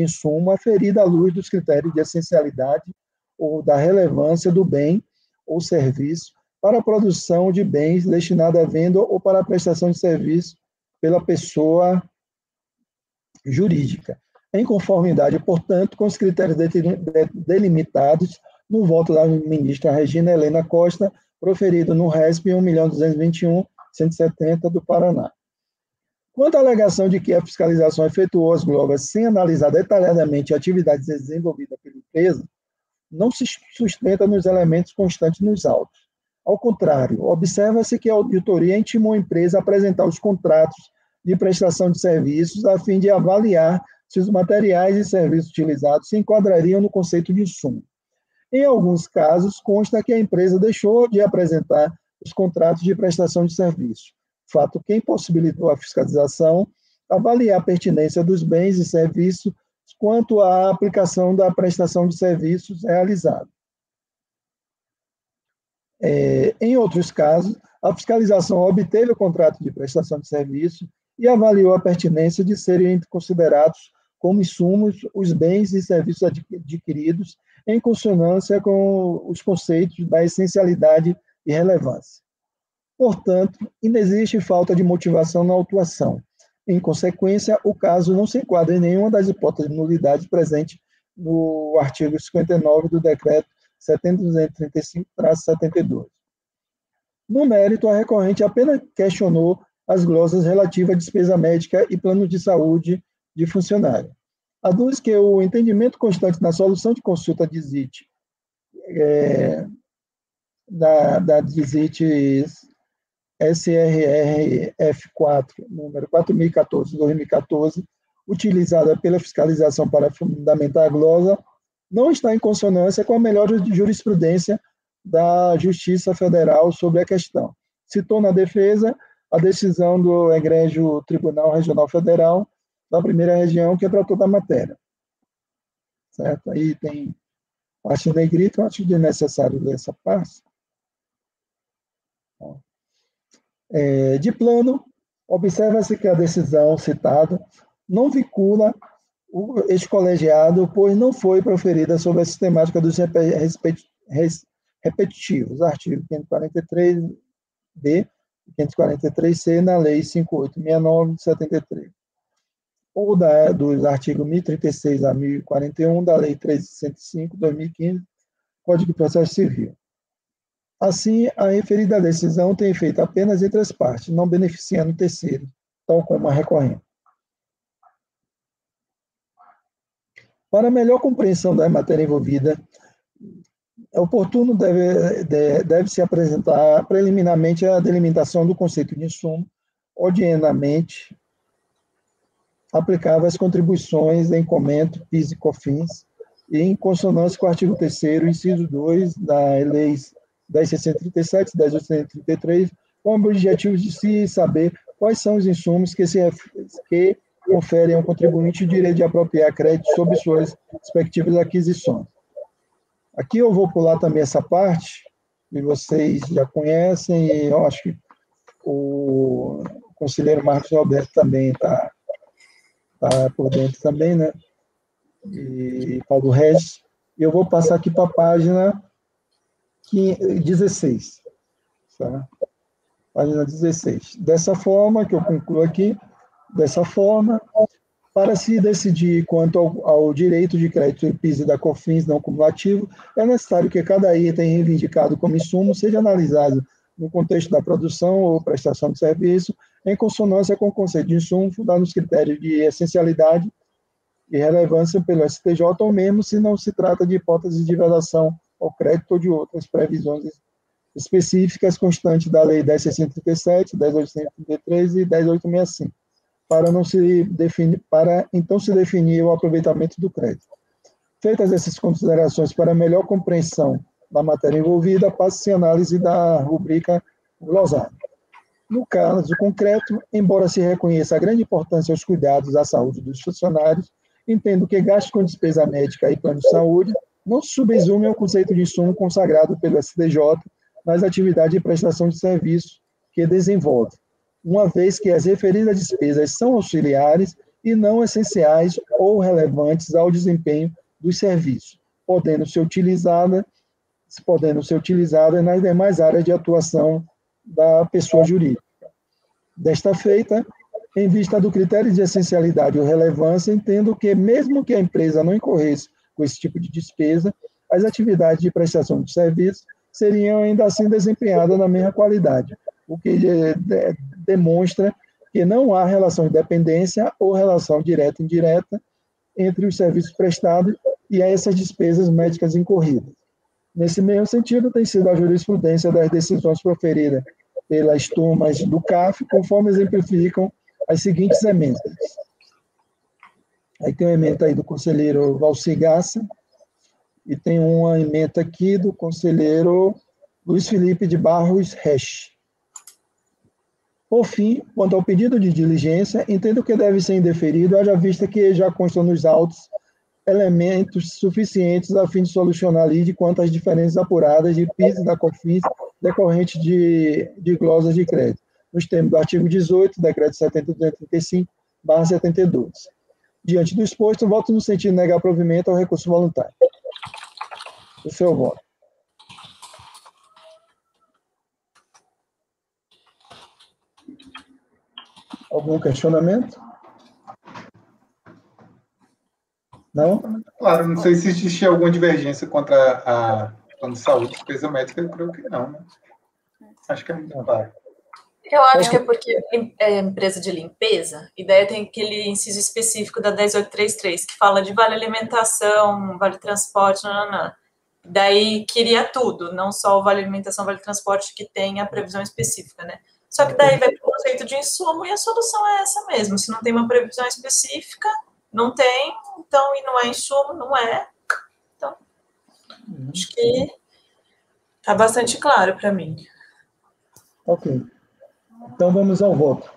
Speaker 2: insumo aferido à luz dos critérios de essencialidade ou da relevância do bem ou serviço para a produção de bens destinado à venda ou para a prestação de serviço pela pessoa jurídica, em conformidade, portanto, com os critérios delimitados no voto da ministra Regina Helena Costa, proferido no RESP 1.221.170 do Paraná. Quanto à alegação de que a fiscalização efetuou as globas sem analisar detalhadamente atividades desenvolvidas pela empresa, não se sustenta nos elementos constantes nos autos. Ao contrário, observa-se que a auditoria intimou a empresa a apresentar os contratos de prestação de serviços a fim de avaliar se os materiais e serviços utilizados se enquadrariam no conceito de insumo. Em alguns casos, consta que a empresa deixou de apresentar os contratos de prestação de serviço, fato que impossibilitou a fiscalização avaliar a pertinência dos bens e serviços quanto à aplicação da prestação de serviços realizada. Em outros casos, a fiscalização obteve o contrato de prestação de serviço e avaliou a pertinência de serem considerados como insumos os bens e serviços adquiridos em consonância com os conceitos da essencialidade e relevância. Portanto, inexiste falta de motivação na autuação. Em consequência, o caso não se enquadra em nenhuma das hipóteses de nulidade presente no artigo 59 do Decreto 7.235/72. No mérito, a recorrente apenas questionou as glosas relativas à despesa médica e plano de saúde de funcionário. Aduz que o entendimento constante na solução de consulta DISIT, da DISIT SRRF4, número 4014/2014, utilizada pela fiscalização para fundamentar a glosa, não está em consonância com a melhor jurisprudência da Justiça Federal sobre a questão. Citou na defesa a decisão do egrégio Tribunal Regional Federal da primeira região, que tratou da matéria. Certo? Aí tem parte negrita, eu acho desnecessário ler essa parte. De plano, observa-se que a decisão citada não vincula este colegiado, pois não foi proferida sobre a sistemática dos repetitivos, artigo 543b e 543c na Lei 5869 de 73, ou dos artigos 1036 a 1041 da Lei 1305 de 2015, Código de Processo Civil. Assim, a referida decisão tem efeito apenas entre as partes, não beneficiando o terceiro, tal como a recorrente. Para melhor compreensão da matéria envolvida, é oportuno deve-se apresentar preliminarmente a delimitação do conceito de insumo, ordinariamente aplicável às contribuições em comento, PIS e COFINS, e em consonância com o artigo 3º, inciso 2, da Lei 10.637 e 10.833, com o objetivo de se saber quais são os insumos que conferem ao contribuinte o direito de apropriar crédito sobre suas respectivas aquisições. Aqui eu vou pular também essa parte, que vocês já conhecem, e eu acho que o conselheiro Marcos Alberto também está por dentro também, né? E Paulo Regis. E eu vou passar aqui para a página 16. Tá? Página 16. Dessa forma, que eu concluo aqui, dessa forma, para se decidir quanto ao direito de crédito PIS e da COFINS não cumulativo, é necessário que cada item reivindicado como insumo seja analisado no contexto da produção ou prestação de serviço, em consonância com o conceito de insumo, fundado nos critérios de essencialidade de relevância pelo STJ, ou mesmo se não se trata de hipótese de vedação ao crédito ou de outras previsões específicas constantes da Lei 10.637, 10.833 e 10.865, para então se definir o aproveitamento do crédito. Feitas essas considerações para melhor compreensão da matéria envolvida, passa-se a análise da rubrica glossário. No caso concreto, embora se reconheça a grande importância aos cuidados à saúde dos funcionários, entendo que gasto com despesa médica e plano de saúde não se subsume ao conceito de insumo consagrado pelo STJ nas atividades de prestação de serviço que desenvolve, uma vez que as referidas despesas são auxiliares e não essenciais ou relevantes ao desempenho dos serviços, podendo ser utilizada nas demais áreas de atuação da pessoa jurídica. Desta feita, em vista do critério de essencialidade ou relevância, entendo que, mesmo que a empresa não incorresse com esse tipo de despesa, as atividades de prestação de serviço seriam ainda assim desempenhadas na mesma qualidade, o que demonstra que não há relação de dependência ou relação direta e indireta entre os serviços prestados e essas despesas médicas incorridas. Nesse mesmo sentido, tem sido a jurisprudência das decisões proferidas pelas turmas do CAF, conforme exemplificam as seguintes emendas. Aí tem uma emenda aí do conselheiro Valci Gassa, e tem uma emenda aqui do conselheiro Luiz Felipe de Barros Resch. Por fim, quanto ao pedido de diligência, entendo que deve ser indeferido, haja vista que já constam nos autos elementos suficientes a fim de solucionar a lide quanto às diferenças apuradas de PIS e da COFINS decorrentes de glosas de crédito, nos termos do artigo 18, decreto 70.235/72. Diante do exposto, voto no sentido de negar provimento ao recurso voluntário. O seu voto. Algum questionamento? Não?
Speaker 6: Claro, não sei se existia alguma divergência contra a plano de saúde, despesa médica, eu creio que não, né? Acho que é muito claro.
Speaker 11: Eu acho que é porque é empresa de limpeza, e daí tem aquele inciso específico da 10.833, que fala de vale alimentação, vale transporte, não. Daí queria tudo, não só o vale alimentação, vale transporte, que tem a previsão específica, né? Só que daí vai para o conceito de insumo, e a solução é essa mesmo. Se não tem uma previsão específica, não tem, então, e não é insumo, não é. Então, acho que está bastante claro para mim.
Speaker 2: Ok. Então, vamos ao voto.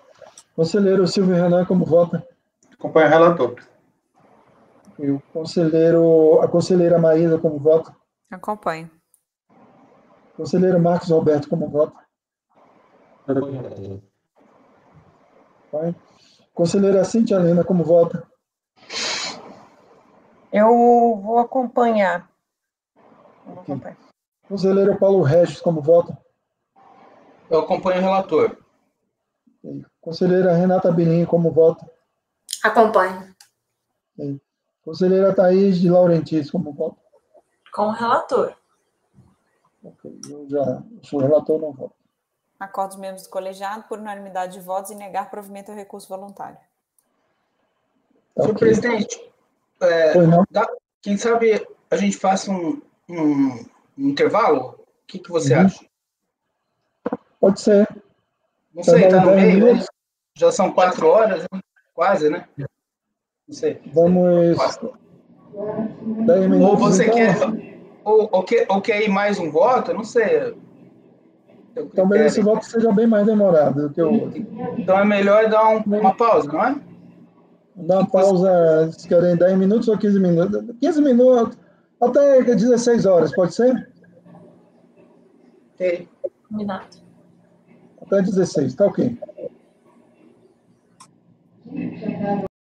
Speaker 2: Conselheiro Silvio Renan, como vota?
Speaker 6: Acompanho o relator.
Speaker 2: E a conselheira Maísa, como vota?
Speaker 4: Acompanho.
Speaker 2: Conselheiro Marcos Roberto, como vota? Vai. Conselheira Cíntia Helena, como vota?
Speaker 8: Eu vou acompanhar.
Speaker 2: Okay. Conselheiro Paulo Regis, como vota?
Speaker 9: Eu acompanho o relator.
Speaker 2: Okay. Conselheira Renata Birim, como vota?
Speaker 10: Acompanho.
Speaker 2: Okay. Conselheira Thaís de Laurentiis, como vota?
Speaker 11: Com o relator.
Speaker 2: Ok, eu já sou relator, não voto.
Speaker 4: Acordo os membros do colegiado por unanimidade de votos e negar provimento ao recurso voluntário.
Speaker 9: Senhor presidente, quem sabe a gente faça um intervalo? O que você acha?
Speaker 2: Pode ser.
Speaker 9: Não sei, está no meio, né? Já são 4 horas, né? Quase, né? Não sei.
Speaker 2: Vamos... 10 minutos,
Speaker 9: ou você
Speaker 2: então.
Speaker 9: ou quer ir mais um voto? Não sei.
Speaker 2: Talvez esse voto seja bem mais demorado do que o outro.
Speaker 9: Então é melhor dar uma pausa, não é?
Speaker 2: Dar uma pausa, se querem 10 minutos ou 15 minutos? 15 minutos, até 16 horas, pode ser?
Speaker 9: Ok.
Speaker 11: Combinado.
Speaker 2: Até 16, tá ok.